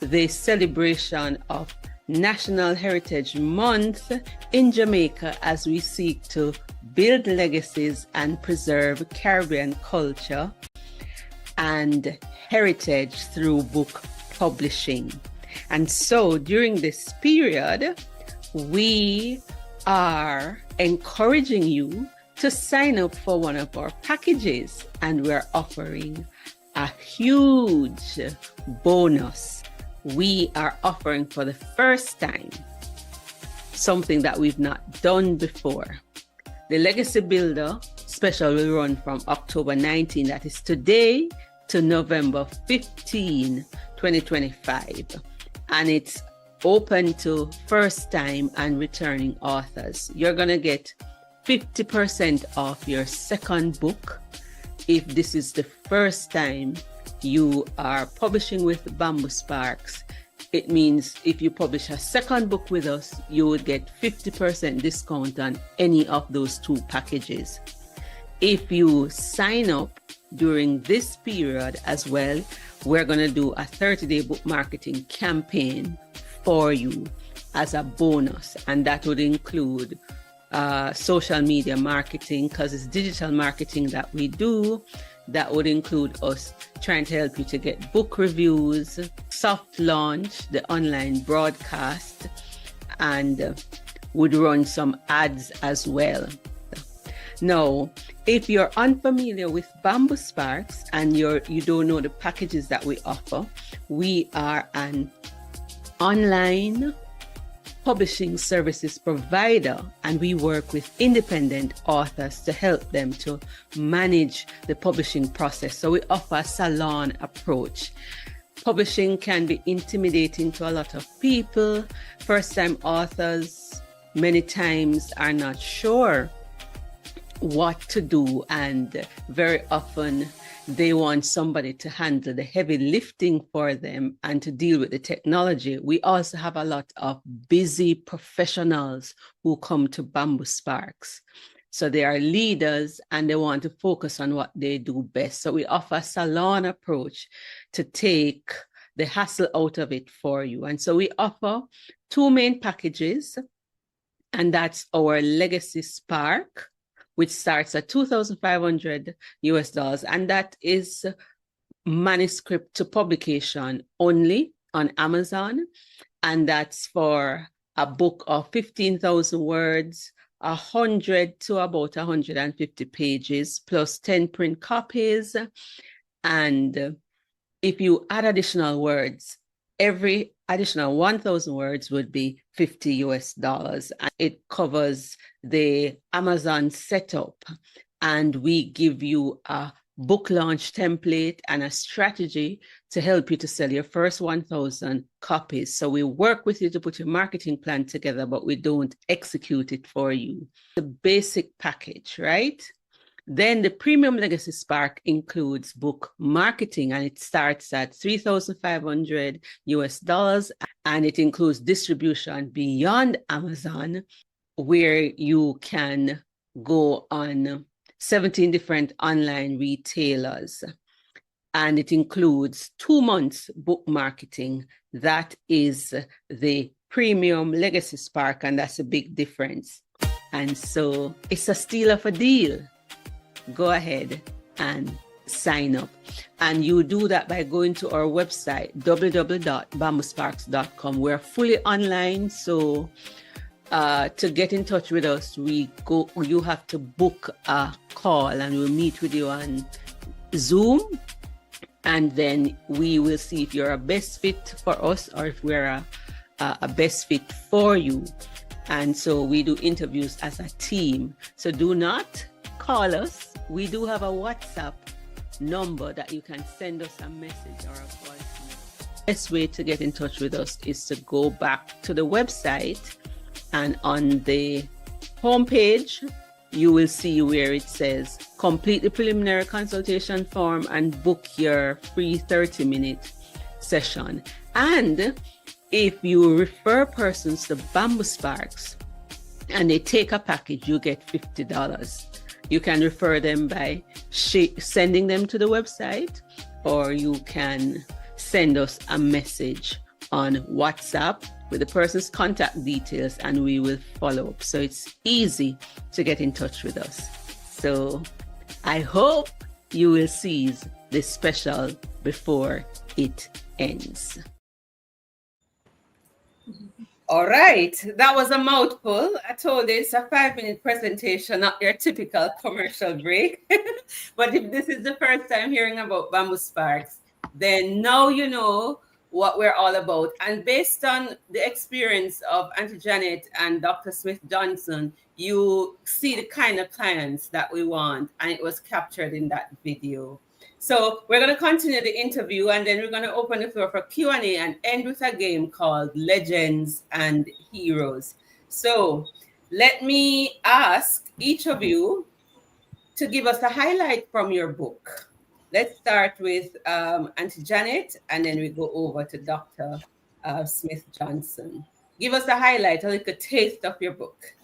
the celebration of National Heritage Month in Jamaica, as we seek to build legacies and preserve Caribbean culture and heritage through book publishing. And so during this period, we are encouraging you to sign up for one of our packages, and we're offering a huge bonus. We are offering for the first time something that we've not done before. The Legacy Builder special will run from October 19, that is today, to November 15, 2025. And it's open to first time and returning authors. You're going to get 50% off your second book if this is the first time you are publishing with BambuSparks. It means if you publish a second book with us, you would get 50% discount on any of those 2 packages. If you sign up during this period as well, we're going to do a 30-day book marketing campaign for you as a bonus. And that would include social media marketing, because it's digital marketing that we do. That would include us trying to help you to get book reviews, soft launch, the online broadcast, and would run some ads as well. Now, if you're unfamiliar with BambuSparks and you don't know the packages that we offer, we are an online publishing services provider, and we work with independent authors to help them to manage the publishing process. So we offer a salon approach. Publishing can be intimidating to a lot of people. First-time authors many times are not sure what to do, and very often they want somebody to handle the heavy lifting for them and to deal with the technology. We also have a lot of busy professionals who come to BambuSparks. So they are leaders and they want to focus on what they do best. So we offer a salon approach to take the hassle out of it for you. And so we offer two main packages, and that's our Legacy Spark, which starts at $2,500, and that is manuscript to publication only on Amazon. And that's for a book of 15,000 words, 100 to about 150 pages, plus 10 print copies. And if you add additional words, every additional 1,000 words would be $50. And it covers the Amazon setup. And we give you a book launch template and a strategy to help you to sell your first 1,000 copies. So we work with you to put your marketing plan together, but we don't execute it for you. The basic package, right? Then the Premium Legacy Spark includes book marketing, and it starts at $3,500, and it includes distribution beyond Amazon, where you can go on 17 different online retailers. And it includes 2 months book marketing. That is the Premium Legacy Spark, and that's a big difference. And so it's a steal of a deal. Go ahead and sign up. And you do that by going to our website, www.bambusparks.com. We're fully online, so to get in touch with us, you have to book a call and we'll meet with you on Zoom. And then we will see if you're a best fit for us or if we're a best fit for you. And so we do interviews as a team. So do not call us. We do have a WhatsApp number that you can send us a message or a voice note. The best way to get in touch with us is to go back to the website, and on the homepage, you will see where it says complete the preliminary consultation form and book your free 30-minute session. And if you refer persons to BambuSparks and they take a package, you get $50. You can refer them by sending them to the website, or you can send us a message on WhatsApp with the person's contact details and we will follow up. So it's easy to get in touch with us. So I hope you will seize this special before it ends. All right, that was a mouthful. I told you it's a 5-minute presentation, not your typical commercial break. But if this is the first time hearing about BambuSparks, then now you know what we're all about. And based on the experience of Auntie Janet and Dr. Smith Johnson, you see the kind of clients that we want, and it was captured in that video. So we're going to continue the interview, and then we're going to open the floor for Q&A and end with a game called Legends and Heroes. So let me ask each of you to give us a highlight from your book. Let's start with Auntie Janet, and then we go over to Dr. Smith Johnson. Give us a highlight, a little taste of your book.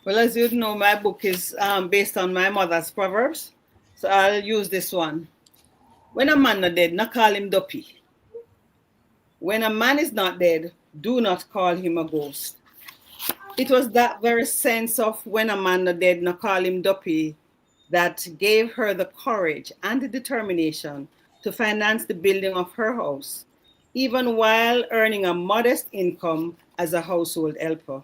Well, as you know, my book is based on my mother's proverbs. So I'll use this one. When a man not dead, not call him duppy. When a man is not dead, do not call him a ghost. It was that very sense of when a man not dead, not call him duppy that gave her the courage and the determination to finance the building of her house, even while earning a modest income as a household helper.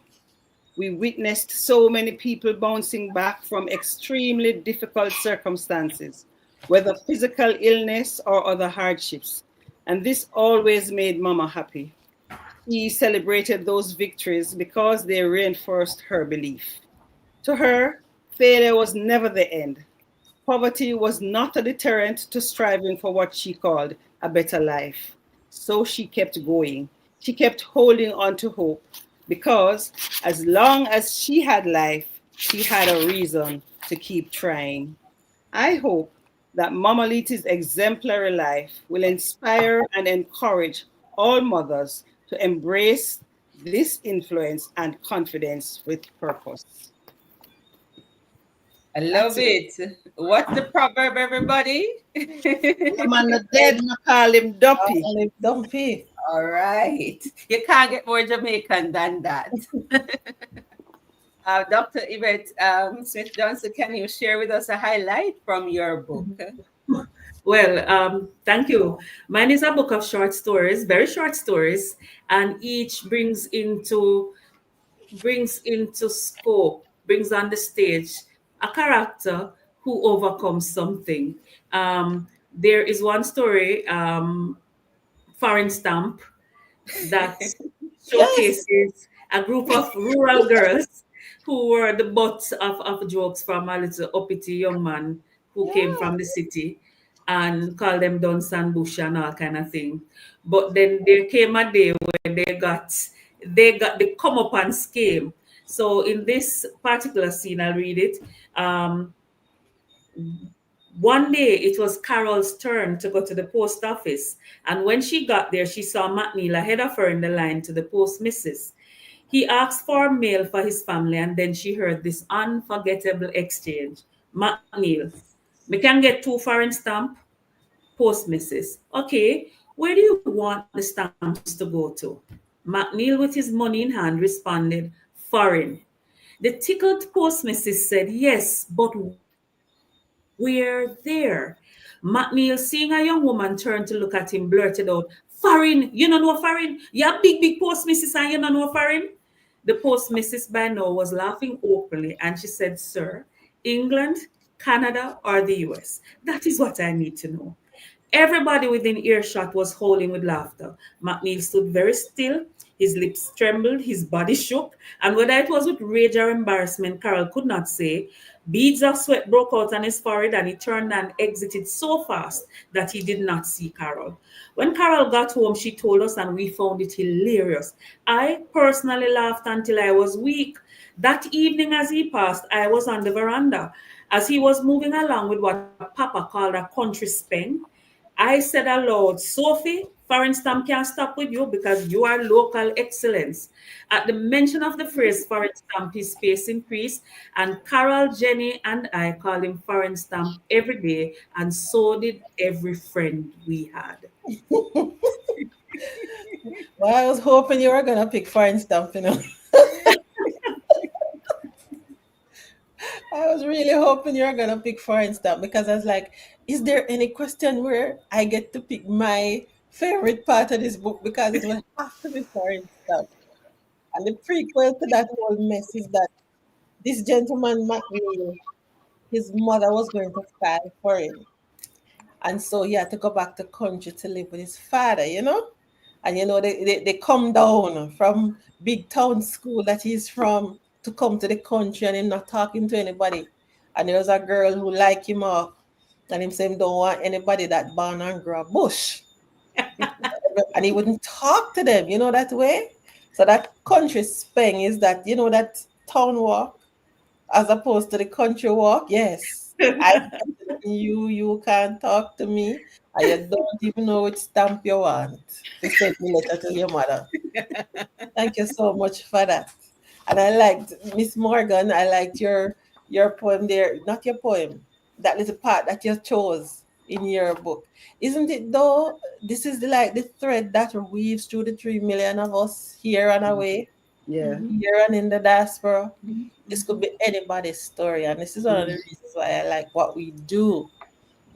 We witnessed so many people bouncing back from extremely difficult circumstances, whether physical illness or other hardships. And this always made Mama happy. she celebrated those victories because they reinforced her belief. To her, failure was never the end. Poverty was not a deterrent to striving for what she called a better life. So she kept going. She kept holding on to hope because as long as she had life, she had a reason to keep trying. I hope that Mama Liti's exemplary life will inspire and encourage all mothers to embrace this influence and confidence with purpose. I love it. What's the proverb, everybody? The man not dead, I call him Dumpy. Dumpy. All right. You can't get more Jamaican than that. Dr. Yvette Smith Johnson, can you share with us a highlight from your book? Well, thank you. Mine is a book of short stories, very short stories, and each brings into scope, brings on the stage a character who overcomes something. There is one story, Foreign Stamp, that Yes. showcases a group of rural girls who were the butt of jokes from a little uppity young man who came Yeah. from the city and called them Duns and Bush and all kind of thing. But then there came a day when they got the come up and scheme. So in this particular scene, I'll read it. Um, One day it was Carol's turn to go to the post office, and when she got there, she saw McNeil ahead of her in the line to the post missus. He asked for mail for his family, and then she heard this unforgettable exchange. McNeil, me can get 2 foreign stamp, post missus. Okay, where do you want the stamps to go to? McNeil, with his money in hand, responded, foreign. The tickled post missus said, yes, but where there? McNeil, seeing a young woman turn to look at him, blurted out, foreign, you don't know foreign? You're big post missus and you don't know foreign? The post missus by now was laughing openly and she said, sir, England, Canada, or the US? That is what I need to know. Everybody within earshot was howling with laughter. McNeil stood very still, his lips trembled, his body shook, and whether it was with rage or embarrassment, Carol could not say. Beads of sweat broke out on his forehead, and he turned and exited so fast that he did not see Carol. When Carol got home, she told us, and we found it hilarious. I personally laughed until I was weak. That evening, as he passed, I was on the veranda. As he was moving along with what Papa called a country speng, I said aloud, Sophie, foreign stamp can't stop with you because you are local excellence. At the mention of the phrase foreign stamp, his face increased, and Carol, Jenny, and I called him foreign stamp every day, and so did every friend we had. Well, I was hoping you were gonna pick foreign stamp, you know. I was really hoping you were gonna pick foreign stamp because I was like, is there any question where I get to pick my favorite part of this book because it will have to be foreign stamp. And the prequel to that whole mess is that this gentleman McNeil, his mother was going to file for him. And so he had to go back to country to live with his father, you know? And you know, they come down from big town school that he's from to come to the country and him not talking to anybody. And there was a girl who liked him off. And him saying don't want anybody that born and grow up bush. And he wouldn't talk to them, you know, that way. So that country speng is that, you know, that town walk as opposed to the country walk. Yes. You can't talk to me. And you don't even know which stamp you want to send me letter to your mother. Thank you so much for that. And I liked Miss Morgan, I liked your poem there. Not your poem, that little part that you chose in your book. Isn't it though? This is like the thread that weaves through the 3 million of us here and away. Yeah. Here and in the diaspora. This could be anybody's story. And this is one of the reasons why I like what we do.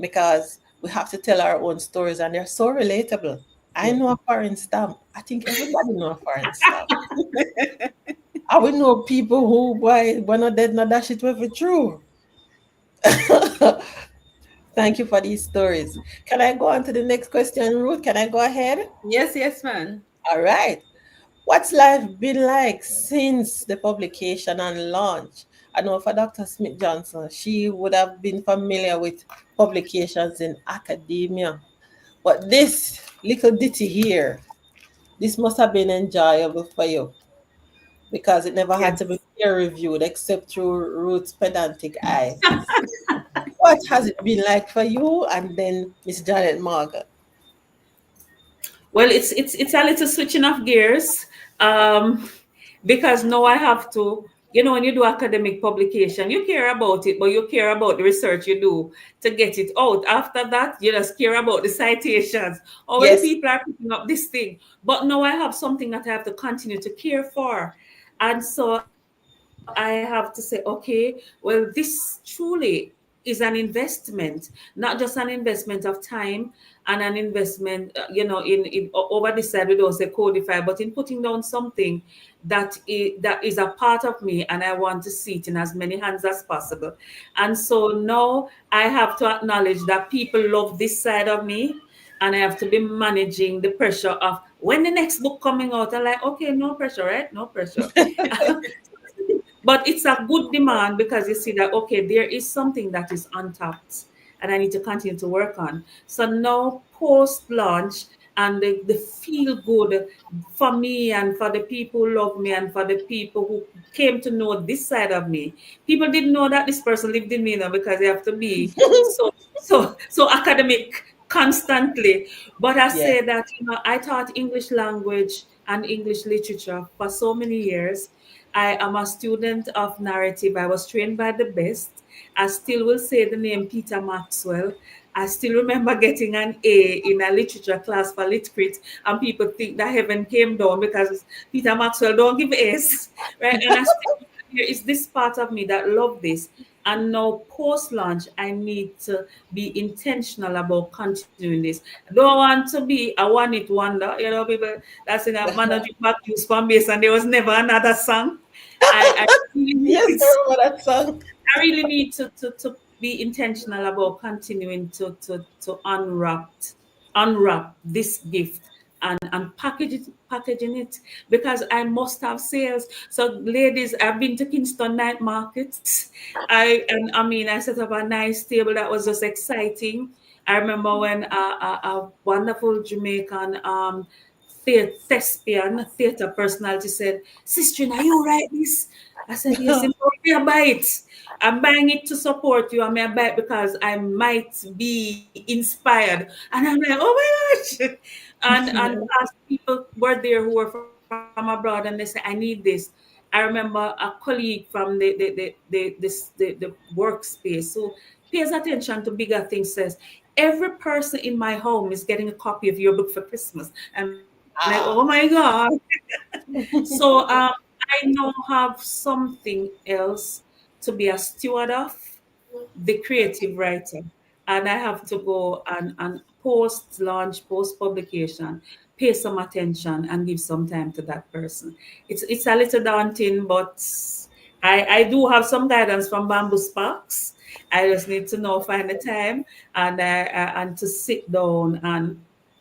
Because we have to tell our own stories and they're so relatable. I know a foreign stamp. I think everybody know a foreign stamp. I would know people who why when not dead not that shit will be true. Thank you for these stories. Can I go on to the next question, Ruth? Can I go ahead? Yes, man. All right. What's life been like since the publication and launch? I know for Dr. Smith Johnson, she would have been familiar with publications in academia. But this little ditty here, this must have been enjoyable for you because it never had to be Yes. peer reviewed except through Ruth's pedantic eyes. What has it been like for you and then Miss Janet Margaret? Well, it's a little switching of gears, um, because now I have to. When you do academic publication, you care about it, but you care about the research you do to get it out. After that, you just care about the citations. How many Yes. people are picking up this thing? But now I have something that I have to continue to care for. And so I have to say, okay, well, this truly is an investment, not just an investment of time and an investment, over this side, we don't say codify, but in putting down something that is a part of me, and I want to see it in as many hands as possible. And so now I have to acknowledge that people love this side of me, and I have to be managing the pressure of when the next book coming out. I'm like, okay, no pressure, right? No pressure. But it's a good demand because you see that, okay, there is something that is untapped and I need to continue to work on. So now, post launch, and the feel good for me and for the people who love me and for the people who came to know this side of me. People didn't know that this person lived in me now because they have to be so academic constantly. But I Yeah. say that, I taught English language and English literature for so many years. I am a student of narrative. I was trained by the best. I still will say the name Peter Maxwell. I still remember getting an A in a literature class for lit crit, and people think that heaven came down because Peter Maxwell don't give A's, right? And I still, there is this part of me that love this. And now post launch, I need to be intentional about continuing this. I don't want to be a one it wonder. People that sing a man of back use fan base and there was never another song. I really Yes, need, I remember that song. I really need to be intentional about continuing to unwrap this gift and packaging it because I must have sales. So ladies, I've been to Kingston night markets. I set up a nice table that was just exciting. I remember when a wonderful Jamaican thespian, theater personality said, Sister, are you write this? I said, yes, in I buy it. I'm buying it to support you. I may buy it because I might be inspired. And I'm like, oh my gosh. And past people were there who were from abroad and they said, I need this. I remember a colleague from the workspace who pays attention to bigger things says, every person in my home is getting a copy of your book for Christmas. I'm like, oh my God. So I now have something else to be a steward of, the creative writer. And I have to go and post launch, post publication, pay some attention and give some time to that person. It's a little daunting, but I do have some guidance from BambuSparks. I just need to know, find the time and to sit down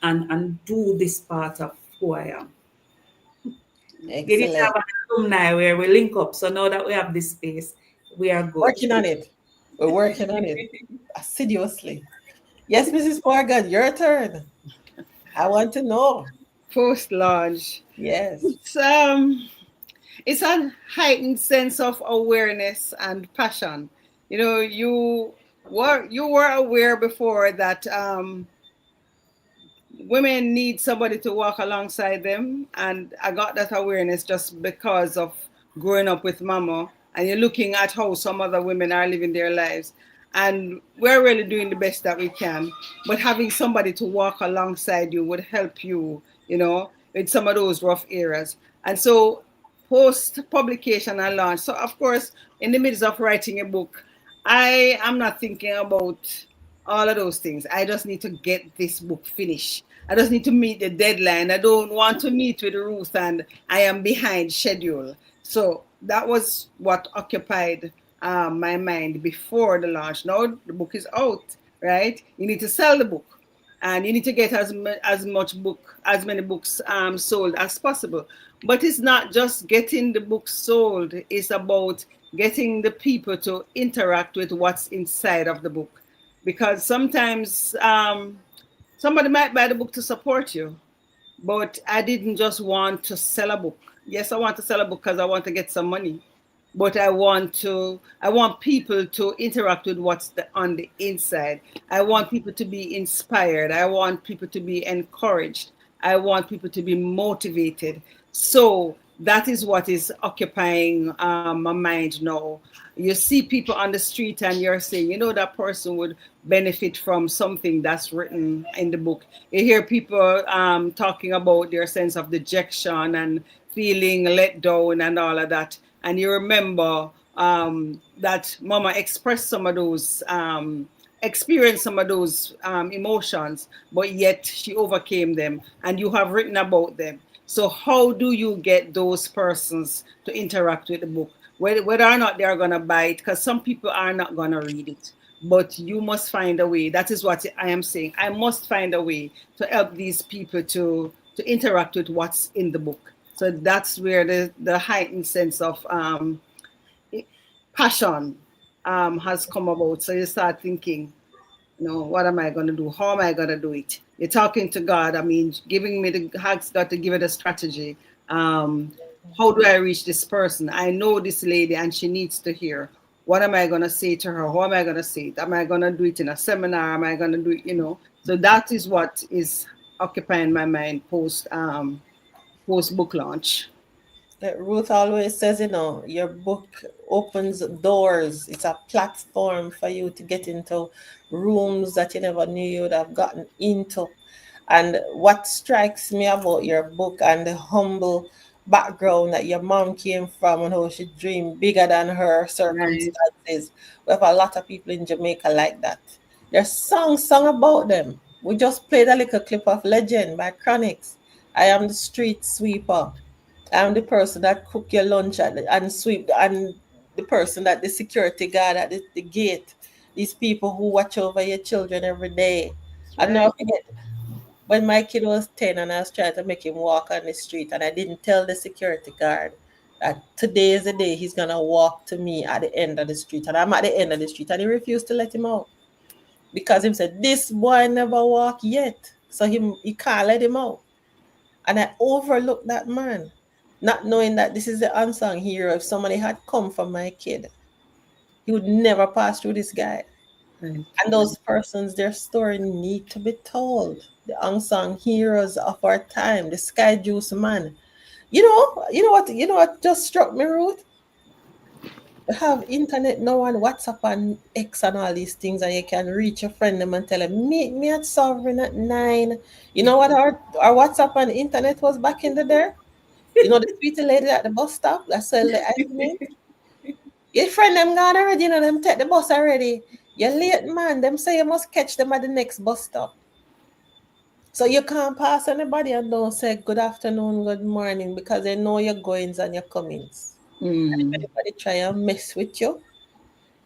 and do this part of who I am. We didn't have Excellent. an alumni where we link up. So now that we have this space, we are good. Working on it. We're working on it assiduously. Yes, Mrs. Morgan, your turn. I want to know. Post launch. Yes. It's a heightened sense of awareness and passion. You were aware before that women need somebody to walk alongside them, and I got that awareness just because of growing up with mama, and you're looking at how some other women are living their lives, and we're really doing the best that we can, but having somebody to walk alongside you would help you, with some of those rough areas. And so post publication and launch, so of course in the midst of writing a book, I am not thinking about all of those things. I just need to get this book finished. I just need to meet the deadline. I don't want to meet with Ruth and I am behind schedule. So that was what occupied my mind before the launch. Now the book is out, right? You need to sell the book. and you need to get as many books sold as possible. But it's not just getting the books sold, it's about getting the people to interact with what's inside of the book, because sometimes somebody might buy the book to support you, but I didn't just want to sell a book. Yes, I want to sell a book because I want to get some money, but I want people to interact with on the inside. I want people to be inspired. I want people to be encouraged. I want people to be motivated. So that is what is occupying my mind now. You see people on the street and you're saying, that person would benefit from something that's written in the book. You hear people talking about their sense of dejection and feeling let down and all of that. And you remember that Mama expressed some of those, experienced some of those emotions, but yet she overcame them, and you have written about them. So how do you get those persons to interact with the book? Whether or not they are going to buy it, because some people are not going to read it, but you must find a way. That is what I am saying. I must find a way to help these people to interact with what's in the book. So that's where the heightened sense of passion has come about. So you start thinking, what am I going to do? How am I going to do it? You're talking to God. I mean, giving me has got to give it a strategy. How do I reach this person? I know this lady and she needs to hear. What am I going to say to her? How am I going to say it? Am I going to do it in a seminar? Am I going to do it, So that is what is occupying my mind post book launch. Ruth always says, your book opens doors. It's a platform for you to get into rooms that you never knew you would have gotten into. And what strikes me about your book and the humble background that your mom came from and how she dreamed bigger than her circumstances. Right. We have a lot of people in Jamaica like that. There's songs sung about them. We just played a little clip of Legend by Chronics. I am the street sweeper. I'm the person that cook your lunch and sweep, and the person that the security guard at the gate. These people who watch over your children every day. Right. I never forget when my kid was 10 and I was trying to make him walk on the street, and I didn't tell the security guard that today is the day he's gonna walk to me at the end of the street, and I'm at the end of the street, and he refused to let him out because he said this boy never walk yet, so he can't let him out. And I overlooked that man, not knowing that this is the unsung hero. If somebody had come for my kid, he would never pass through this guy. Right. And those persons, their story need to be told. The unsung heroes of our time, the Sky Juice man. You know what just struck me, Ruth? You have internet now and WhatsApp and X and all these things, and you can reach your friend them and tell them, meet me at Sovereign at 9. You know what our WhatsApp and internet was back in the day? The sweet lady at the bus stop that sell the ice cream. Your friend them gone already, them take the bus already. You're late, man. Them say you must catch them at the next bus stop. So you can't pass anybody and don't say good afternoon, good morning, because they know your goings and your comings. And if anybody try and mess with you,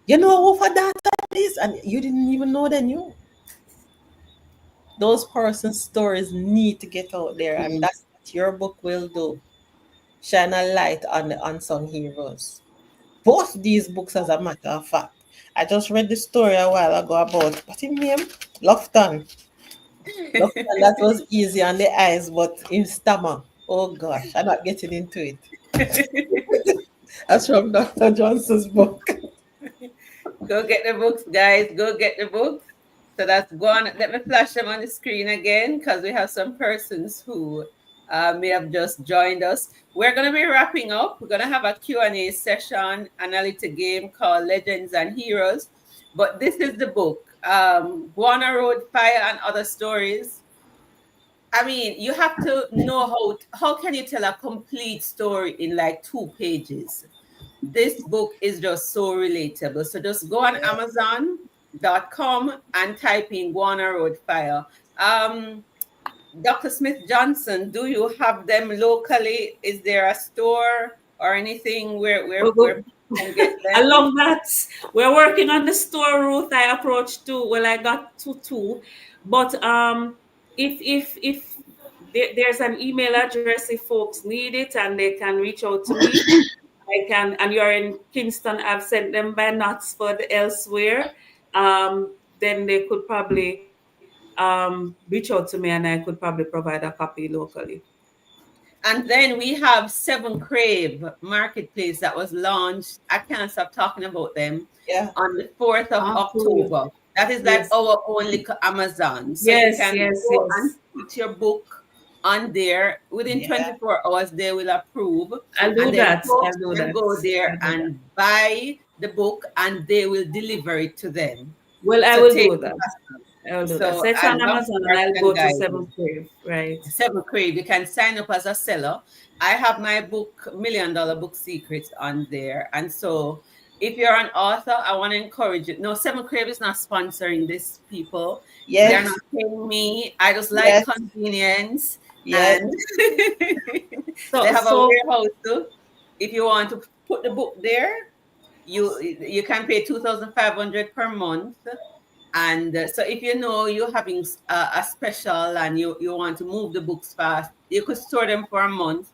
you know who for that is, and you didn't even know they knew. Those persons' stories need to get out there, and that's what your book will do. Shine a light on the unsung heroes. Both these books, as a matter of fact. I just read the story a while ago about what's his name? Lofton. Lofton, that was easy on the eyes, but in stomach. Oh gosh, I'm not getting into it. That's from Dr. Johnson's book. Go get the books, guys. Go get the books. So that's go on. Let me flash them on the screen again, because we have some persons who may have just joined us. We're going to be wrapping up. We're going to have a Q&A session and a little game called Legends and Heroes. But this is the book, Guana Road, Fire and Other Stories. I mean, you have to know how can you tell a complete story in like 2 pages. This book is just so relatable. So just go on Amazon.com and type in Guana Road Fire. Dr. Smith Johnson, do you have them locally? Is there a store or anything where can get them. Along that, we're working on the store route. I approached two. Well, I got to two, but if there's an email address if folks need it and they can reach out to me, I can. And you're in Kingston, I've sent them by Knotsford elsewhere. Then they could probably reach out to me, and I could probably provide a copy locally. And then we have Seven Crave Marketplace that was launched. I can't stop talking about them. Yeah. On the 4th of Cool. October. That is like Yes. our only Amazon. So you Yes, can yes, go and yes. put your book on there. Within Yeah. 24 hours, they will approve. I'll do And then that. I'll folks do can that. go there I'll do that. and buy the book and they will deliver it to them. Well, I So will take do the that. hassle. I will do that. So, So it's on and Amazon, and BambuSparks I'll can go to guide you. Seventh Crave, right? Seven Crave, you can sign up as a seller. I have my book, $1 Million Book Secrets, on there. And so if you're an author, I want to encourage you. No, Seven Crave is not sponsoring this, people. They're Yes. not paying me. I just like Yes. convenience. Yes. And So, they have a so warehouse too. If you want to put the book there, you can pay 2,500 per month. And so if you know you're having a special and you want to move the books fast, you could store them for a month.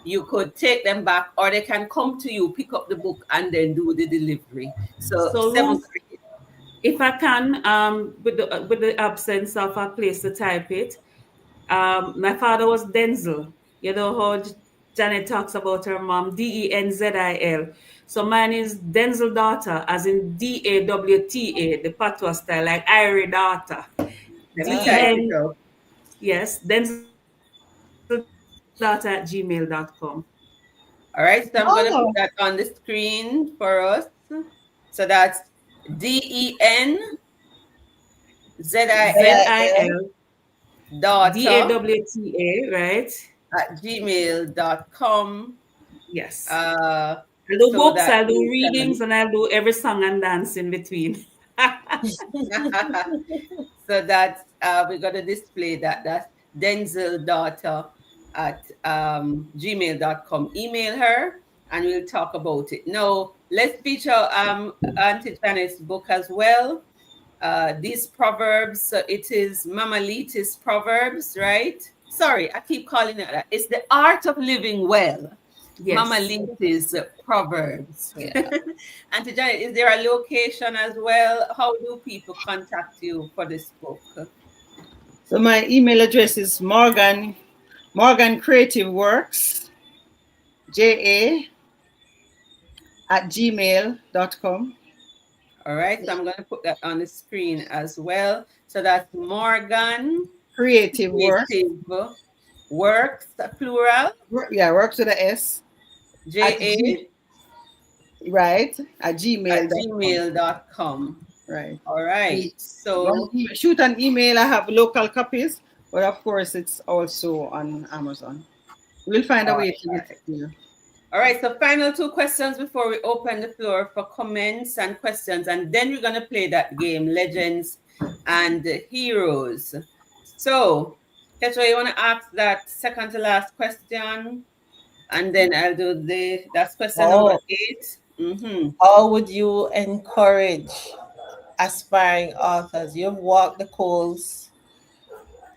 You could take them back, or they can come to you, pick up the book, and then do the delivery. So so Seven Ruth, Crave. if I can, with the absence of a place to type it, my father was Denzel. You know how Janet talks about her mom, Denzil. So mine is Denzel daughter, as in Dawta, the patois style, like Irie daughter. Let me type it Den, out. yes, Denzel daughter at gmail.com. All right, so I'm going to put Oh, that on the screen for us. So that's DENZIL ZIL. ZIL, daughter Dawta, right? at gmail.com. Yes. Uh, I'll do so books, that I'll do you readings, can. and I'll do every song and dance in between. So that's we're gonna display that. That's Denzel daughter at gmail.com. Email her and we'll talk about it. Now let's feature Auntie Janet's book as well. These proverbs, so it is Mama Liti's Proverbs, right? Sorry, I keep calling it that. It's the art of living well. Mama Yes. Liti's Proverbs. Yeah. Auntie Janet, is there a location as well? How do people contact you for this book? So my email address is Morgan Creative Works, JA at gmail.com. All right, so I'm going to put that on the screen as well. So that's Morgan Creative Works. Creative Works, plural. Yeah, works with a S. JA Right, at at gmail.com. gmail.com. Right. All right. So Shoot an email. I have local copies, but of course it's also on Amazon. We'll find a way to get it to you. all right, so final two questions before we open the floor for comments and questions, and then we're going to play that game, Legends and Heroes. So, Ketro, you want to ask that second to last question? And then I'll do that's question number 8. Mm-hmm. How would you encourage aspiring authors? You've walked the coals.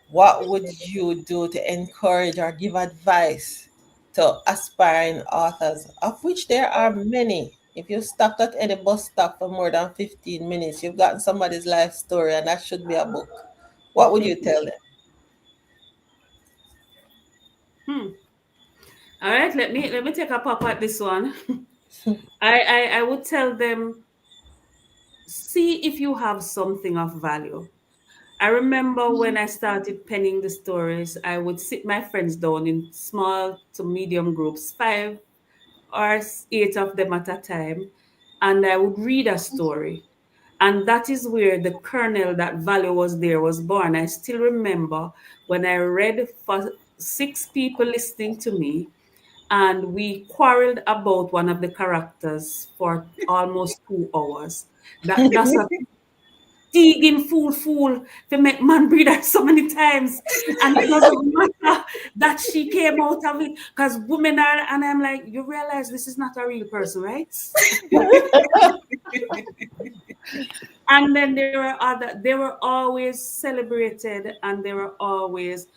What would you do to encourage or give advice to aspiring authors, of which there are many? If you stopped at any bus stop for more than 15 minutes, you've gotten somebody's life story, and that should be a book. What would you tell them? All right, let me take a pop at this one. I would tell them, see if you have something of value. I remember when I started penning the stories, I would sit my friends down in small to medium groups, 5 or 8 of them at a time, and I would read a story. And that is where the kernel that value was there was born. I still remember when I read for 6 people listening to me, and we quarreled about one of the characters for almost 2 hours. That's a digging fool to make man breed her so many times. And it doesn't matter that she came out of it because women are, and I'm like, you realize this is not a real person, right? And then they were always celebrated and they were always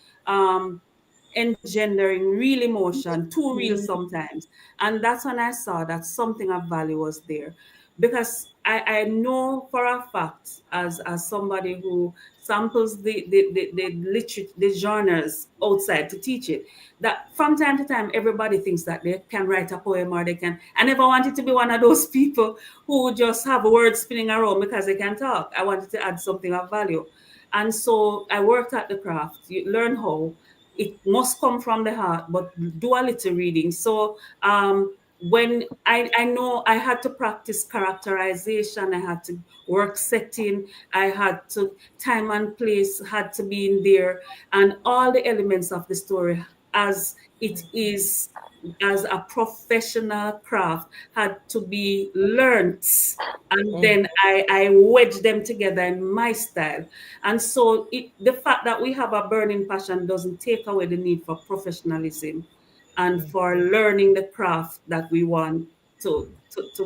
engendering real emotion, too real sometimes. And that's when I saw that something of value was there. Because I know for a fact, as somebody who samples the genres outside to teach it, that from time to time everybody thinks that they can write a poem or they can. I never wanted to be one of those people who just have words spinning around because they can talk. I wanted to add something of value. And so I worked at the craft, you learn how it must come from the heart, but do a little reading. So when I know I had to practice characterization, I had to work setting, I had to time and place had to be in there, and all the elements of the story as it is as a professional craft had to be learnt, and then I wedge them together in my style. And so the fact that we have a burning passion doesn't take away the need for professionalism and for learning the craft that we want to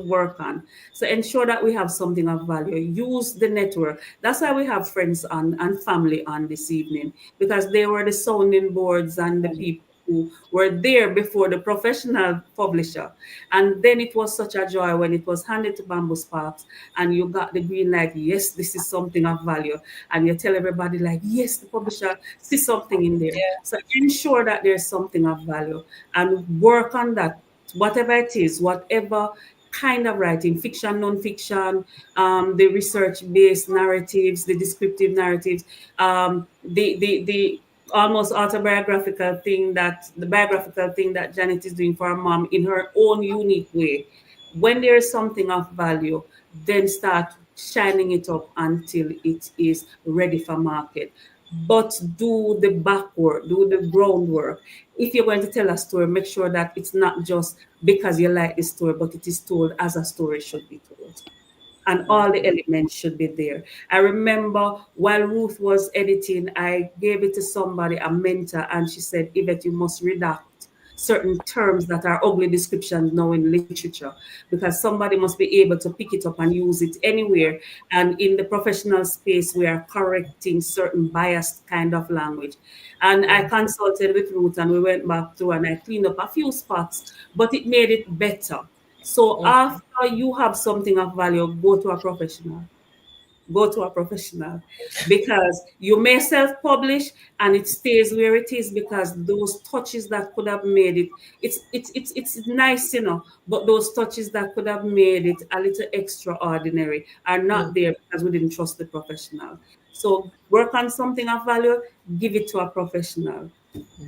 work on. So ensure that we have something of value. Use the network. That's why we have friends on and family on this evening, because they were the sounding boards and the people who were there before the professional publisher. And then it was such a joy when it was handed to BambuSparks and you got the green light, yes, this is something of value. And you tell everybody like, yes, the publisher sees something in there. Yeah. So ensure that there's something of value and work on that, whatever it is, whatever kind of writing, fiction, non-fiction, the research-based narratives, the descriptive narratives, the almost autobiographical thing that the biographical thing that Janet is doing for her mom in her own unique way. When there is something of value, then start shining it up until it is ready for market. But do the back work, do the groundwork. If you're going to tell a story, make sure that it's not just because you like the story, but it is told as a story should be told. And all the elements should be there. I remember while Ruth was editing, I gave it to somebody, a mentor, and she said, Yvette, you must redact certain terms that are ugly descriptions now in literature, because somebody must be able to pick it up and use it anywhere. And in the professional space, we are correcting certain biased kind of language. And I consulted with Ruth and we went back through and I cleaned up a few spots, but it made it better. So after you have something of value, go to a professional. Go to a professional, because you may self-publish and it stays where it is because those touches that could have made it, it's nice, but those touches that could have made it a little extraordinary are not there because we didn't trust the professional. So work on something of value, give it to a professional,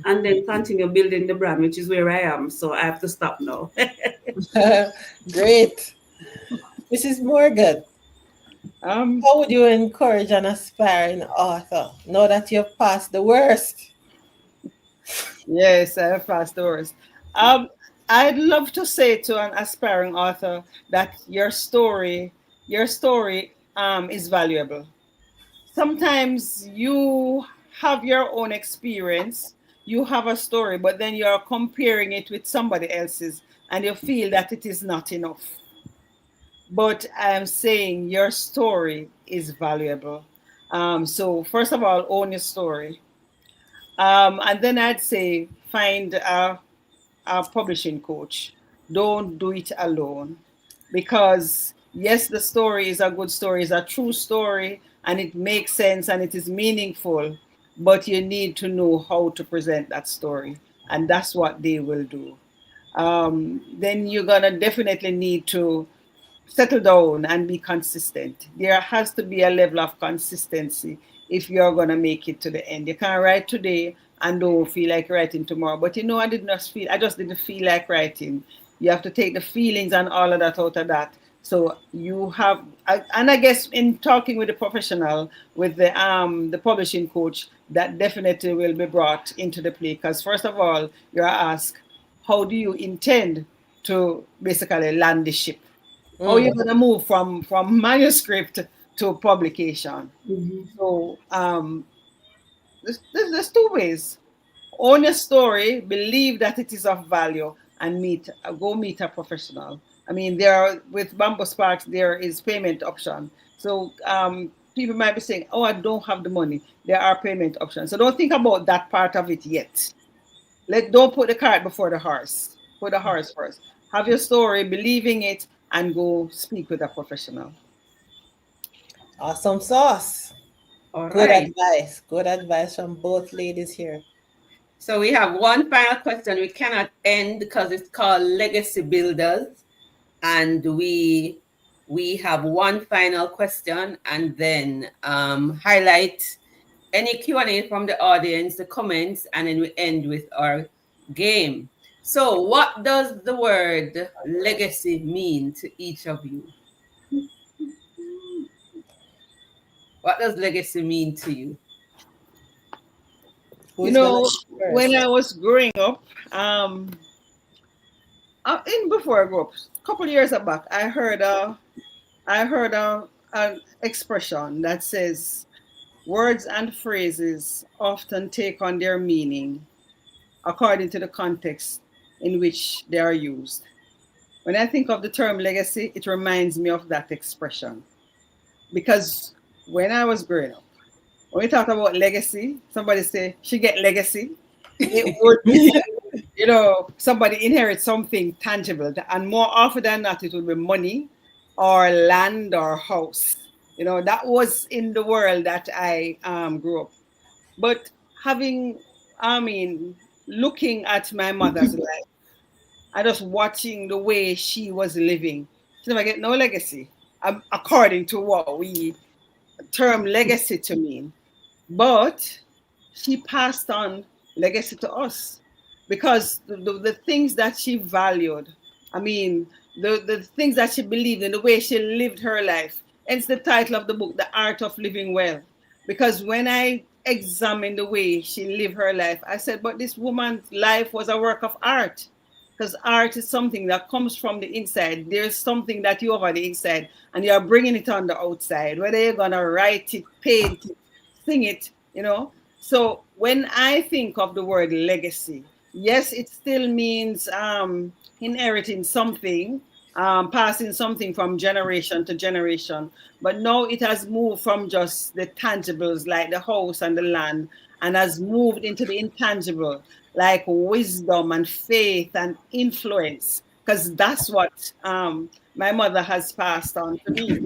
and then continue building the brand, which is where I am. So I have to stop now. Great. Mrs. Morgan, how would you encourage an aspiring author now that you've passed the worst? Yes, I have passed the worst. I'd love to say to an aspiring author that your story is valuable. Sometimes you have your own experience, you have a story, but then you're comparing it with somebody else's and you feel that it is not enough. But I'm saying your story is valuable. So first of all, own your story. And then I'd say find a publishing coach. Don't do it alone, because yes, the story is a good story, it's a true story, and it makes sense and it is meaningful, but you need to know how to present that story, and that's what they will do. Then you're gonna definitely need to settle down and be consistent. There has to be a level of consistency if you're going to make it to the end. You can't write today and don't feel like writing tomorrow. But I just didn't feel like writing. You have to take the feelings and all of that out of that. So you have, and I guess in talking with the professional, with the publishing coach, that definitely will be brought into the play. Because first of all, you're asked, how do you intend to basically land the ship? How are you going to move from manuscript to publication. Mm-hmm. So there's two ways. Own your story, believe that it is of value, and go meet a professional. I mean, with BambuSparks, there is payment option. So people might be saying, "Oh, I don't have the money." There are payment options. So don't think about that part of it yet. Don't put the cart before the horse. Put the horse first. Have your story, believing it, and go speak with a professional. Awesome sauce. All Good right. advice. Good advice from both ladies here. So we have one final question. We cannot end because it's called Legacy Builders. And we have one final question, and then highlight any Q&A from the audience, the comments, and then we end with our game. So what does the word legacy mean to each of you? What does legacy mean to you? Who's gonna When I was growing up, before I grew up, a couple of years back, I heard an expression that says, "Words and phrases often take on their meaning according to the context in which they are used." When I think of the term legacy, it reminds me of that expression. Because when I was growing up, when we talk about legacy, somebody say, "She get legacy." It would be, somebody inherits something tangible. And more often than not, it would be money or land or house. That was in the world that I grew up. But looking at my mother's life, I just watching the way she was living. She never get no legacy, according to what we term legacy to mean. But she passed on legacy to us because the things that she valued, the things that she believed in, the way she lived her life. Hence the title of the book, The Art of Living Well. Because when I examined the way she lived her life, I said, but this woman's life was a work of art. Because art is something that comes from the inside. There's something that you have on the inside, and you're bringing it on the outside. Whether you're going to write it, paint it, sing it, So when I think of the word legacy, yes, it still means inheriting something, passing something from generation to generation. But now it has moved from just the tangibles like the house and the land, and has moved into the intangible, like wisdom and faith and influence, because that's what my mother has passed on to me.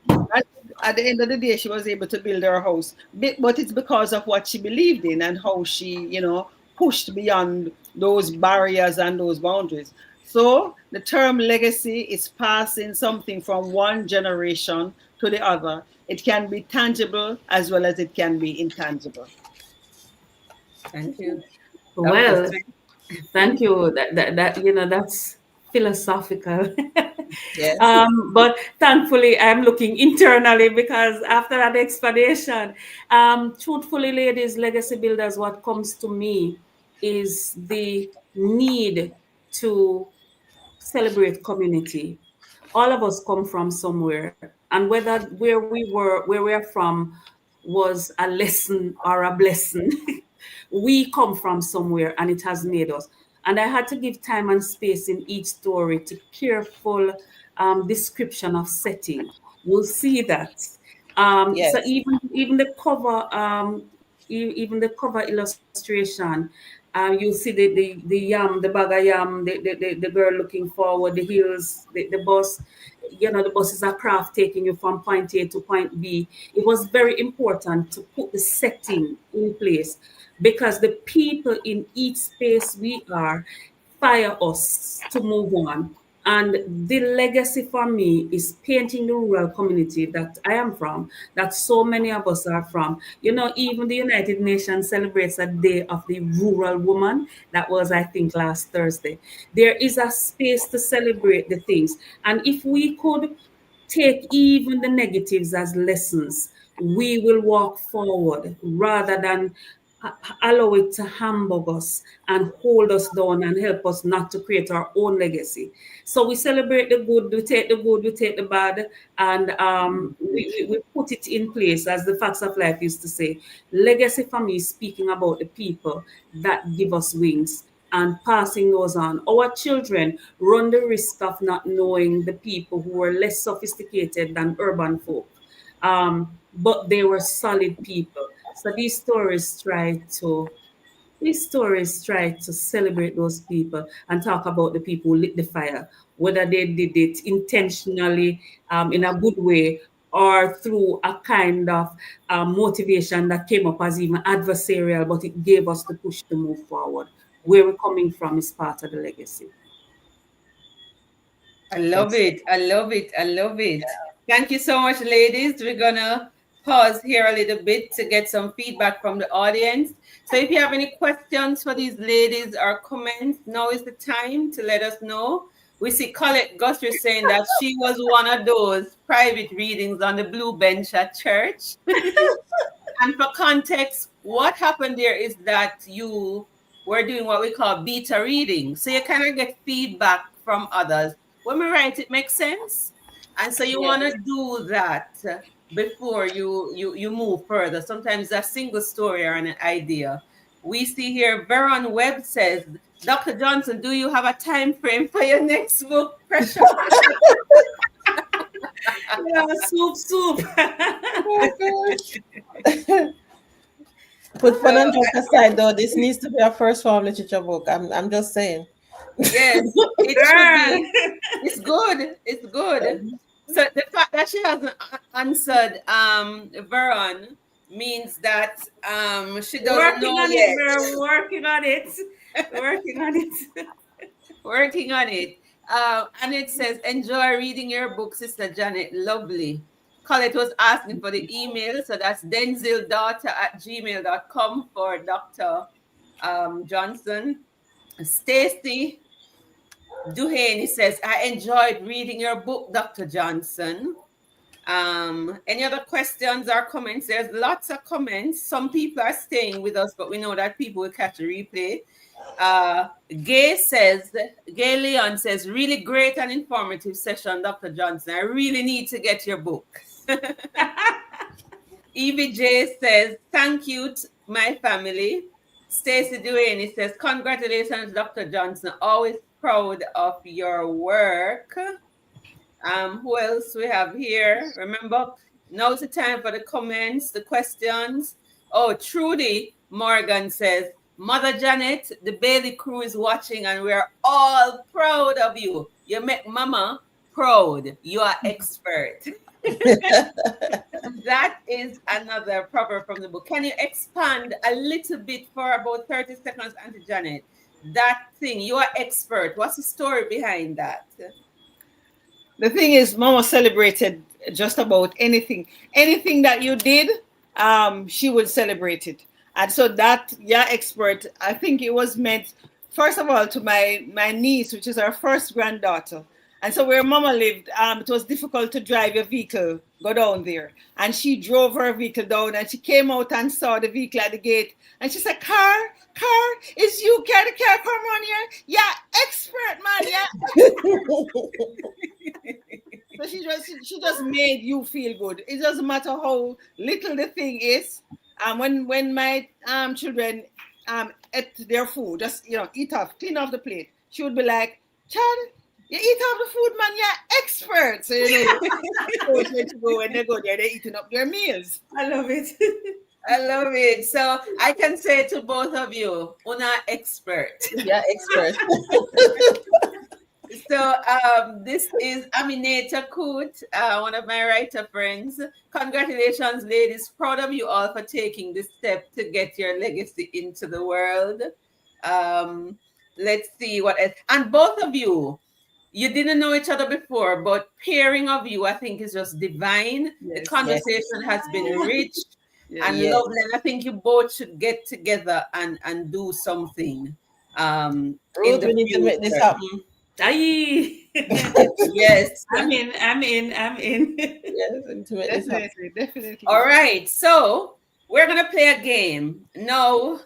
At the end of the day, she was able to build her house, but it's because of what she believed in and how she, pushed beyond those barriers and those boundaries. So the term legacy is passing something from one generation to the other. It can be tangible as well as it can be intangible. Thank you. Well, thank you. That's philosophical. Yes. But thankfully, I'm looking internally because after that explanation, truthfully, ladies, legacy builders, what comes to me is the need to celebrate community. All of us come from somewhere, and whether where we are from was a lesson or a blessing, we come from somewhere and it has made us. And I had to give time and space in each story to careful description of setting. You'll see that. Yes. So even the cover, even the cover illustration, you see the yam, the bag of yam, the girl looking forward, the hills, the bus. The bus is a craft taking you from point A to point B. It was very important to put the setting in place because the people in each space we are fire us to move on. And the legacy for me is painting the rural community that I am from, that so many of us are from. Even the United Nations celebrates a day of the rural woman. That was, I think, last Thursday. There is a space to celebrate the things. And if we could take even the negatives as lessons, we will walk forward rather than allow it to hamburg us and hold us down and help us not to create our own legacy. So we celebrate the good, we take the good, we take the bad, and we put it in place, as the Facts of Life used to say. Legacy for me is speaking about the people that give us wings and passing those on. Our children run the risk of not knowing the people who are less sophisticated than urban folk. But they were solid people. So these stories try to celebrate those people and talk about the people who lit the fire, whether they did it intentionally, in a good way, or through a kind of motivation that came up as even adversarial, but it gave us the push to move forward. Where we're coming from is part of the legacy. I love it. I love it. I love it. Thank you so much, ladies. We're going to pause here a little bit to get some feedback from the audience. So if you have any questions for these ladies or comments, now is the time to let us know. We see Colette Guthrie saying that she was one of those private readings on the blue bench at church. And for context, what happened there is that you were doing what we call beta reading. So you kind of get feedback from others. When we write, it makes sense. And so you want to do that before you move further. Sometimes a single story or an idea. We see here, Veron Webb says, Dr. Johnson, do you have a time frame for your next book? Pressure. Yeah, soup. Oh, gosh. Put fun and joke aside, though. This needs to be a first form literature book. I'm just saying. Yes, it should be. It's good. It's good. So the fact that she hasn't answered Veron means that she doesn't know yet. We're working on it. Working on it. Working on it. And it says, enjoy reading your book, Sister Janet. Lovely. Colette was asking for the email. So that's denzildaughter@gmail.com for Dr. Johnson. Stacy Duhaney says, I enjoyed reading your book, Dr. Johnson. Any other questions or comments? There's lots of comments. Some people are staying with us, but we know that people will catch a replay. Gay Leon says, really great and informative session, Dr. Johnson. I really need to get your book. Evie J says, thank you to my family. Stacey Duane says, congratulations, Dr. Johnson. Always proud of your work. Who else we have here? Remember, now's the time for the comments, the questions. Oh, Trudy Morgan says, Mother Janet, the Bailey crew is watching and we're all proud of you. You make Mama proud. You are expert. That is another proverb from the book. Can you expand a little bit for about 30 seconds, Auntie Janet? That thing, you are expert. What's the story behind that? The thing is, Mama celebrated just about anything. Anything that you did, she would celebrate it. And so that, yeah, expert, I think it was meant, first of all, to my niece, which is our first granddaughter. And so where Mama lived, it was difficult to drive your vehicle, go down there. And she drove her vehicle down and she came out and saw the vehicle at the gate. And she said, car, is you carry the car, come on here? Yeah, expert, man, yeah. So she just made you feel good. It doesn't matter how little the thing is. When my children ate their food, just clean off the plate, she would be like, Chad, you eat off the food, man, you're expert. So when they go there, they're eating up their meals. I love it. I love it. So I can say to both of you, Una expert. Yeah, expert. So this is Aminata Koot, one of my writer friends. Congratulations, ladies. Proud of you all for taking this step to get your legacy into the world. Let's see what else. And both of you, you didn't know each other before, but pairing of you, I think, is just divine. Yes, the conversation has been rich and lovely. And I think you both should get together and do something. Ruth, we need to make this happen. Yes. I'm in. Yes, definitely. All right. So we're going to play a game. No,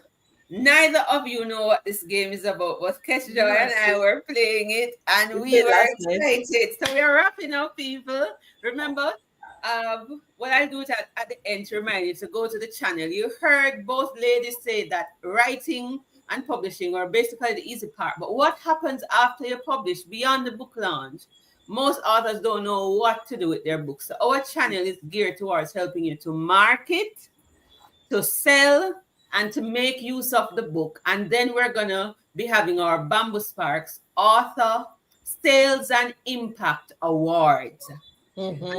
neither of you know what this game is about, but Kesjoy and I were playing it and we were excited. So we are wrapping up, people. Remember, what I'll do at the end to remind you to go to the channel. You heard both ladies say that writing and publishing are basically the easy part. But what happens after you publish beyond the book launch? Most authors don't know what to do with their books. So our channel is geared towards helping you to market, to sell, and to make use of the book. And then we're going to be having our BambuSparks Author Sales and Impact Awards.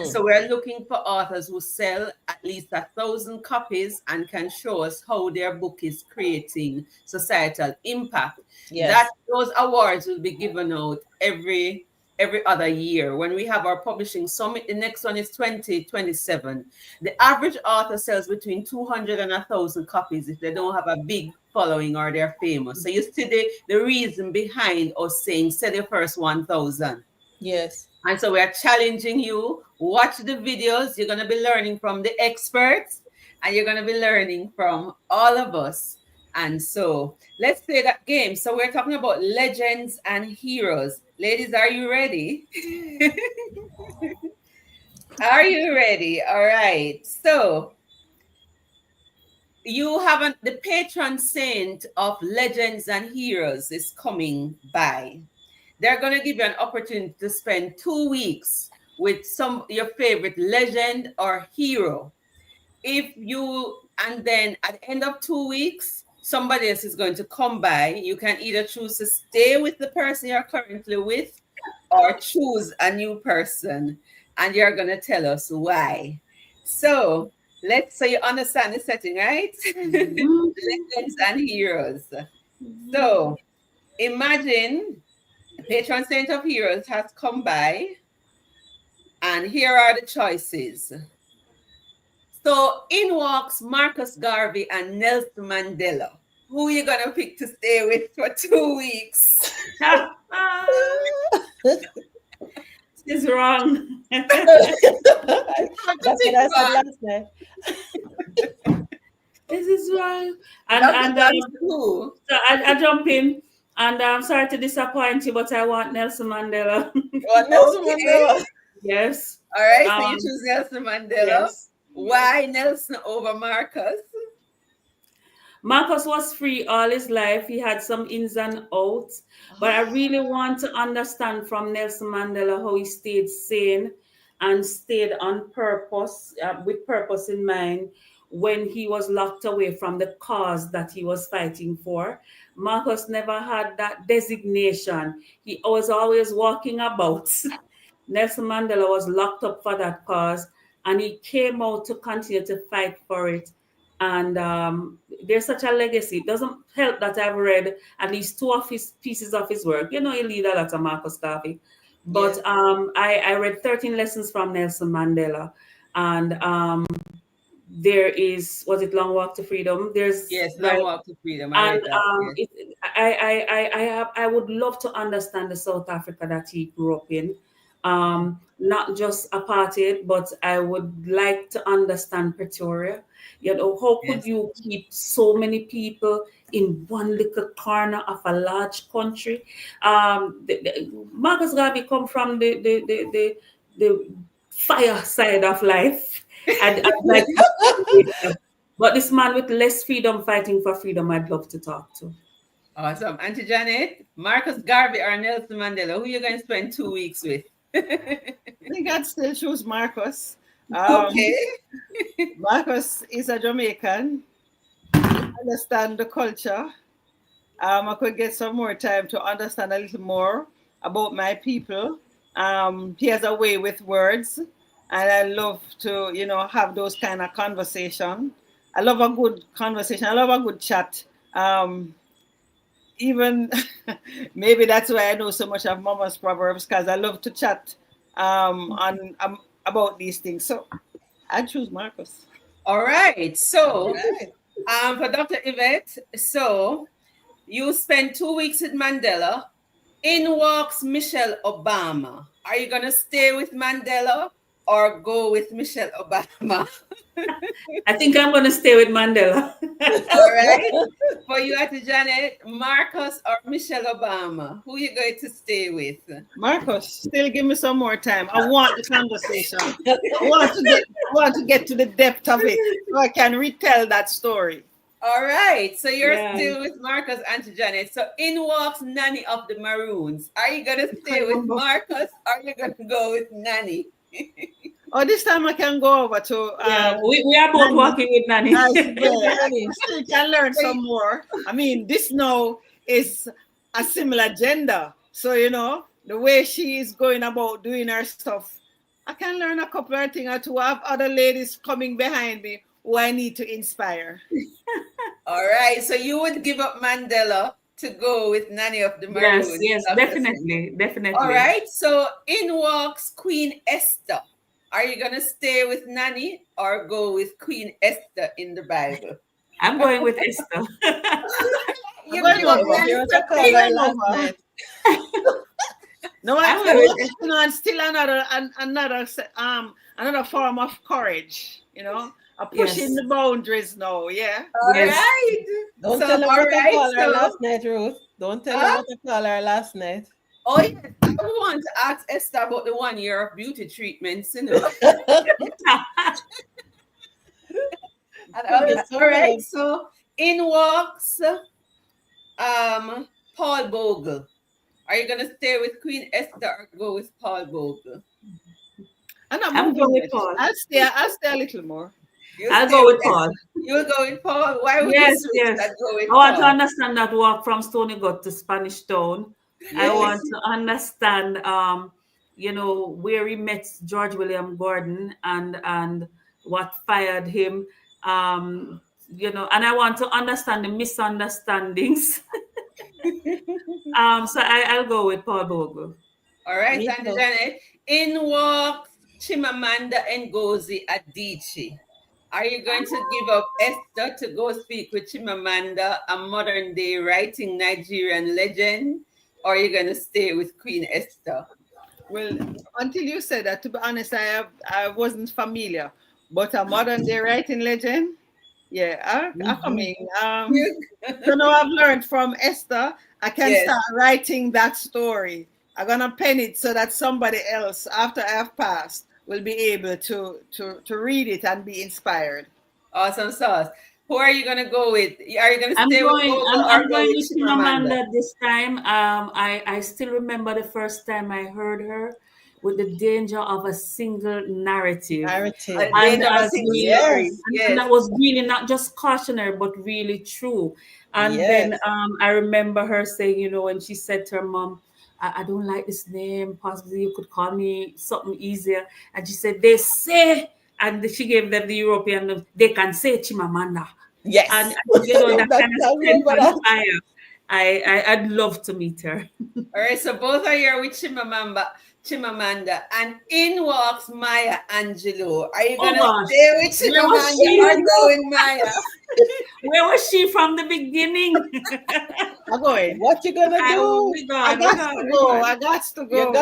So we're looking for authors who sell at least 1,000 copies and can show us how their book is creating societal impact. Those awards will be given out every other year. When we have our publishing summit, the next one is 2027. The average author sells between 200 and 1,000 copies if they don't have a big following or they're famous. So you see the reason behind us saying sell your first 1,000. Yes. And so we are challenging you. Watch the videos. You're going to be learning from the experts and you're going to be learning from all of us. And so let's play that game. So we're talking about legends and heroes. Ladies, are you ready? Are you ready? All right. So you haven't, the patron saint of legends and heroes is coming by. They're going to give you an opportunity to spend 2 weeks with your favorite legend or hero. And then at the end of 2 weeks, somebody else is going to come by. You can either choose to stay with the person you're currently with or choose a new person. And you're going to tell us why. So you understand the setting, right? Legends and heroes. So imagine patron saint of heroes has come by, and here are the choices. So in walks Marcus Garvey and Nelson Mandela. Who are you gonna pick to stay with for 2 weeks? This is wrong. That's what I said last night. This is wrong. And so I jump in. And I'm sorry to disappoint you, but I want Nelson Mandela. Nelson Mandela? Yes. All right, so you choose Nelson Mandela. Yes. Why Nelson over Marcus? Marcus was free all his life. He had some ins and outs. But I really want to understand from Nelson Mandela how he stayed sane and stayed on purpose, with purpose in mind, when he was locked away from the cause that he was fighting for. Marcus never had that designation. He was always walking about. Nelson Mandela was locked up for that cause, and he came out to continue to fight for it. And there's such a legacy. It doesn't help that I've read at least 2 of his pieces of his work. You know, he lead a lot of Marcus Garvey. But yes. I read 13 Lessons from Nelson Mandela. And there is, was it Long Walk to Freedom? There's Long Walk to Freedom. I would love to understand the South Africa that he grew up in. Not just apartheid, but I would like to understand Pretoria. You know, how could you keep so many people in one little corner of a large country? Marcus Garvey come from the fire side of life. But this man with less freedom, fighting for freedom, I'd love to talk to. Awesome. Auntie Janet, Marcus Garvey or Nelson Mandela, who are you going to spend 2 weeks with? I think I'd still choose Marcus. Okay. Marcus is a Jamaican. I understand the culture. I could get some more time to understand a little more about my people. He has a way with words, and I love to, have those kind of conversation. I love a good conversation. I love a good chat. Even maybe that's why I know so much of Mama's Proverbs, because I love to chat about these things. So I choose Marcus. All right. So for Dr. Yvette, so you spent 2 weeks with Mandela. In walks Michelle Obama. Are you going to stay with Mandela or go with Michelle Obama? I think I'm going to stay with Mandela. All right. For you, Auntie Janet, Marcus or Michelle Obama? Who you going to stay with? Marcus, still give me some more time. I want the conversation. I want to get to the depth of it so I can retell that story. All right. So you're still with Marcus, Auntie Janet. So in walks Nanny of the Maroons. Are you gonna stay with Marcus or are you gonna go with Nanny? Oh, this time I can go over to we are both working with Nanny. Still can learn some more. I mean, this now is a similar gender. So, the way she is going about doing her stuff, I can learn a couple of things or two. I have other ladies coming behind me who I need to inspire. All right. So you would give up Mandela to go with Nanny of the Maroons. Yes, definitely. All right. So in walks Queen Esther. Are you going to stay with Nanny or go with Queen Esther in the Bible? I'm going with Esther. You're going with No, I'm still another form of courage, I'm pushing the boundaries now, yeah. All right. Don't tell her what I call her last night, Ruth. Don't tell her what I call her last night. Oh, yeah. I want to ask Esther about the 1 year of beauty treatments, All right. So in walks Paul Bogle. Are you gonna stay with Queen Esther or go with Paul Bogle? I'm going with Paul. I'll stay a little more. I'll go with Paul. You'll go with Paul? Why would yes. Go with I want to understand that walk from Stony Gut to Spanish Town. Yes. I want to understand where he met George William Gordon and what fired him. And I want to understand the misunderstandings. So I'll go with Paul Bogle. All right, Auntie Janet. In walks Chimamanda Ngozi Adichie. Are you going to give up Esther to go speak with Chimamanda, a modern day writing Nigerian legend, or are you going to stay with Queen Esther? Well, until you said that, to be honest, I wasn't familiar. But a modern day writing legend, yeah, I'm coming. So now I've learned from Esther, I can start writing that story. I'm gonna pen it so that somebody else, after I have passed, will be able to read it and be inspired. Awesome sauce. Who are you gonna go with? Are you gonna stay with Bogle I'm going with Chimamanda this time. I still remember the first time I heard her with the danger of a single narrative. And that was really not just cautionary, but really true. And then I remember her saying, when she said to her mom, I don't like this name. Possibly you could call me something easier. And she said, they say, and she gave them the European, they can say Chimamanda. Yes. And that kind of strength and fire. I'd love to meet her. All right, so both are here with Chimamanda, and in walks Maya Angelou. Are you gonna stay with Chimamanda or go with Maya? Where was she from the beginning? I'm going. What you gonna do? I got to go.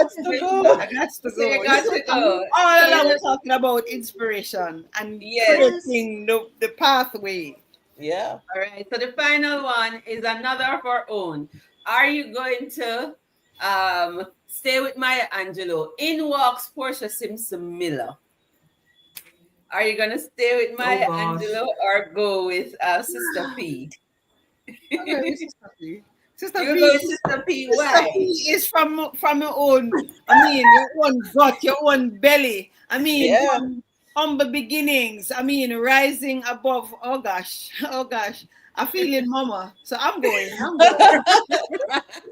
All along we're talking about inspiration and creating the pathway. Yeah. All right. So the final one is another of our own. Are you going to stay with Maya Angelou? In walks Portia Simpson Miller. Are you gonna stay with Maya Angelou or go with Sister P? Sister P. Sister P. Why? Sister P is from your own. Your own gut, your own belly. From humble beginnings. Rising above. Oh gosh. I feel it, mama. So I'm going.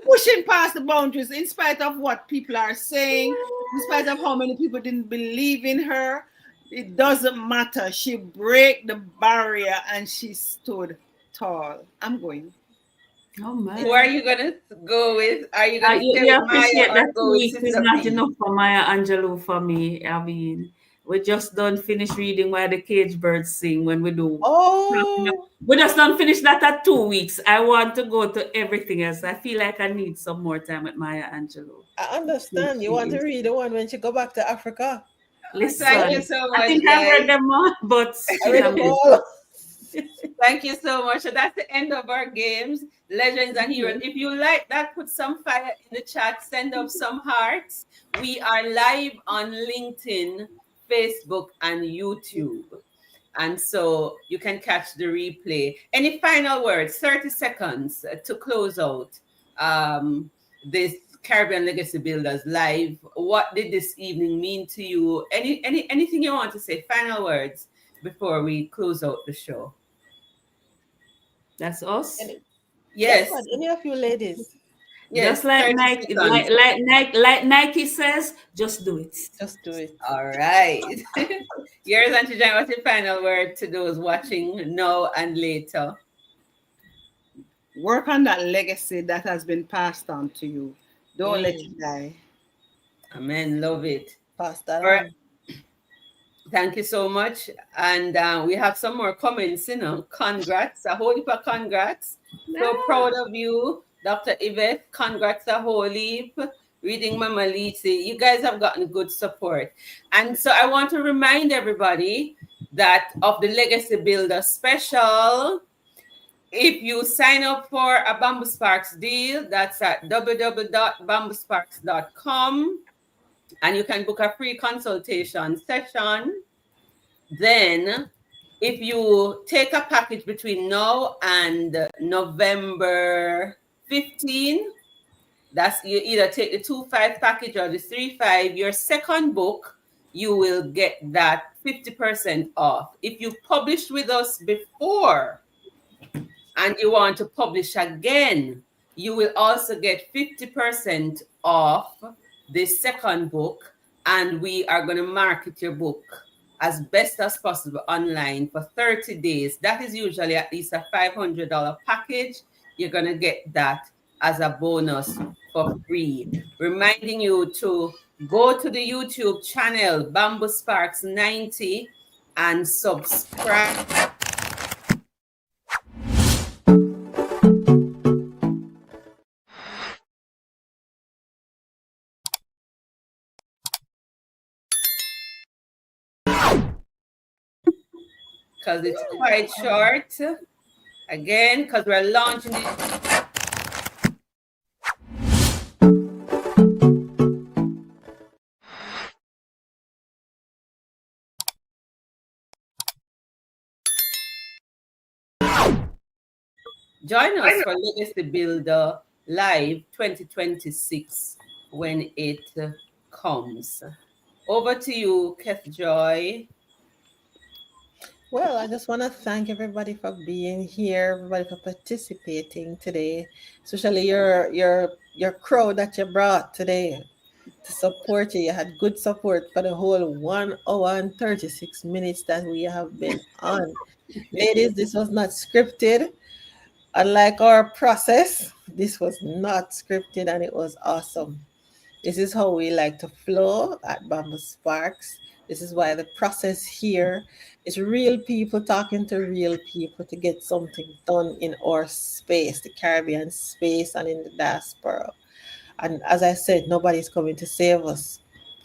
Pushing past the boundaries in spite of what people are saying, in spite of how many people didn't believe in her. It doesn't matter. She broke the barrier and she stood tall. I'm going. Oh man. Who are you gonna go with? Are you gonna stay with Maya or go with Sister P? Is not enough for Maya Angelou for me. We just don't finish reading Why the Cage Birds Sing when we do. Oh. We just don't finish that at 2 weeks. I want to go to everything else. I feel like I need some more time with Maya Angelou. I understand. You want to read the one when she go back to Africa. Thank you Listen, so I much, think I've guys. read them all, but I still read I'm them listening. all. Thank you so much. So that's the end of our games, legends and heroes. If you like that, put some fire in the chat, send up some hearts. We are live on LinkedIn, Facebook, and YouTube. And so you can catch the replay. Any final words, 30 seconds to close out this Caribbean Legacy Builders live. What did this evening mean to you? Anything you want to say? Final words before we close out the show. That's us. Yes. Any of you ladies? Yes. Just like 30 Nike, seconds. like Nike says, just do it. Just do it. All right. Yours, Auntie Jan, what's your final word to those watching now and later? Work on that legacy that has been passed on to you. Don't let it die. Amen. Love it. Pass that All right. on. Thank you so much. And we have some more comments, Congrats. A whole heap of congrats. So proud of you, Dr. Yvette. Congrats a whole heap. Reading Mama Lisi. You guys have gotten good support. And so I want to remind everybody that of the Legacy Builder special. If you sign up for a BambuSparks deal, that's at www.bambusparks.com. And you can book a free consultation session. Then, if you take a package between now and November 15, that's you either take the 2.5 package or the 3.5, your second book, you will get that 50% off. If you published with us before and you want to publish again, you will also get 50% off the second book, and we are going to market your book as best as possible online for 30 days. That is usually at least a $500 package. You're going to get that as a bonus for free. Reminding you to go to the YouTube channel, BambuSparks 90, and subscribe. Because it's quite short. Again, because we're launching it. Join us for Legacy Builder Live 2026 when it comes. Over to you, Kath Joy. Well, I just want to thank everybody for being here, everybody for participating today, especially your crowd that you brought today to support you. You had good support for the whole 1 hour and 36 minutes that we have been on. Ladies, this was not scripted. Unlike our process, this was not scripted and it was awesome. This is how we like to flow at BambuSparks. This is why the process here is real people talking to real people to get something done in our space, the Caribbean space and in the diaspora. And as I said, nobody's coming to save us.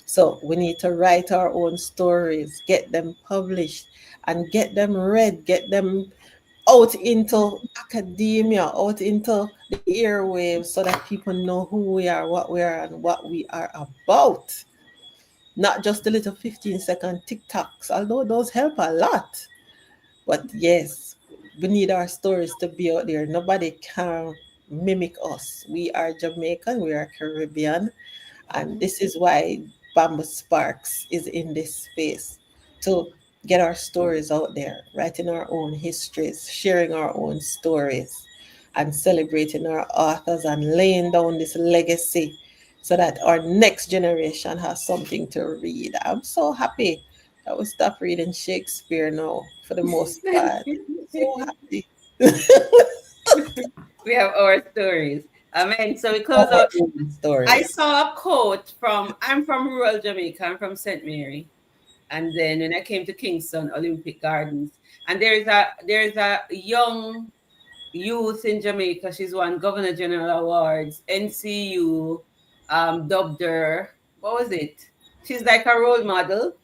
So we need to write our own stories, get them published, and get them read, get them out into academia, out into the airwaves so that people know who we are, what we are, and what we are about. Not just the little 15-second TikToks, although those help a lot. But yes, we need our stories to be out there. Nobody can mimic us. We are Jamaican, we are Caribbean, and this is why BambuSparks is in this space to get our stories out there, writing our own histories, sharing our own stories, and celebrating our authors and laying down this legacy so that our next generation has something to read. I'm so happy that we stop reading Shakespeare now for the most part. So happy. We have our stories. Amen. So we close out. Stories. I saw a quote I'm from rural Jamaica. I'm from St. Mary. And then when I came to Kingston Olympic Gardens, and there's a young youth in Jamaica. She's won Governor General Awards. NCU dubbed her, what was it? She's like a role model.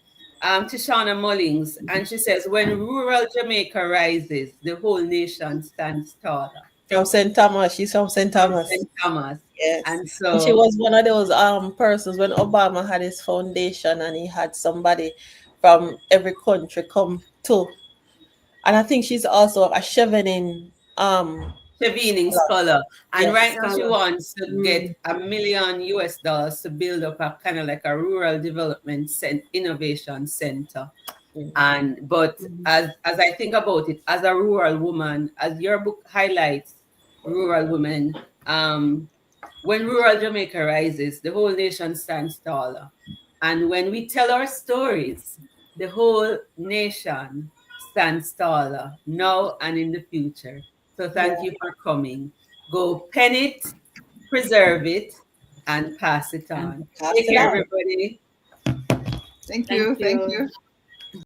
Tishana Mullings, and she says, when rural Jamaica rises, the whole nation stands taller. From St. Thomas. She's from St. Thomas. St. Thomas. Yes. And she so was one of those persons when Obama had his foundation and he had somebody from every country come to. And I think she's also a Chevening scholar. And Yes, right now she scholar. wants to get $1 million to build up a kind of like a rural development innovation center. But as I think about it, as a rural woman, as your book highlights rural women, when rural Jamaica rises, the whole nation stands taller. And when we tell our stories, the whole nation stands taller now and in the future. So thank you for coming. Go pen it, preserve it, and pass it on. Take care, everybody. Thank you.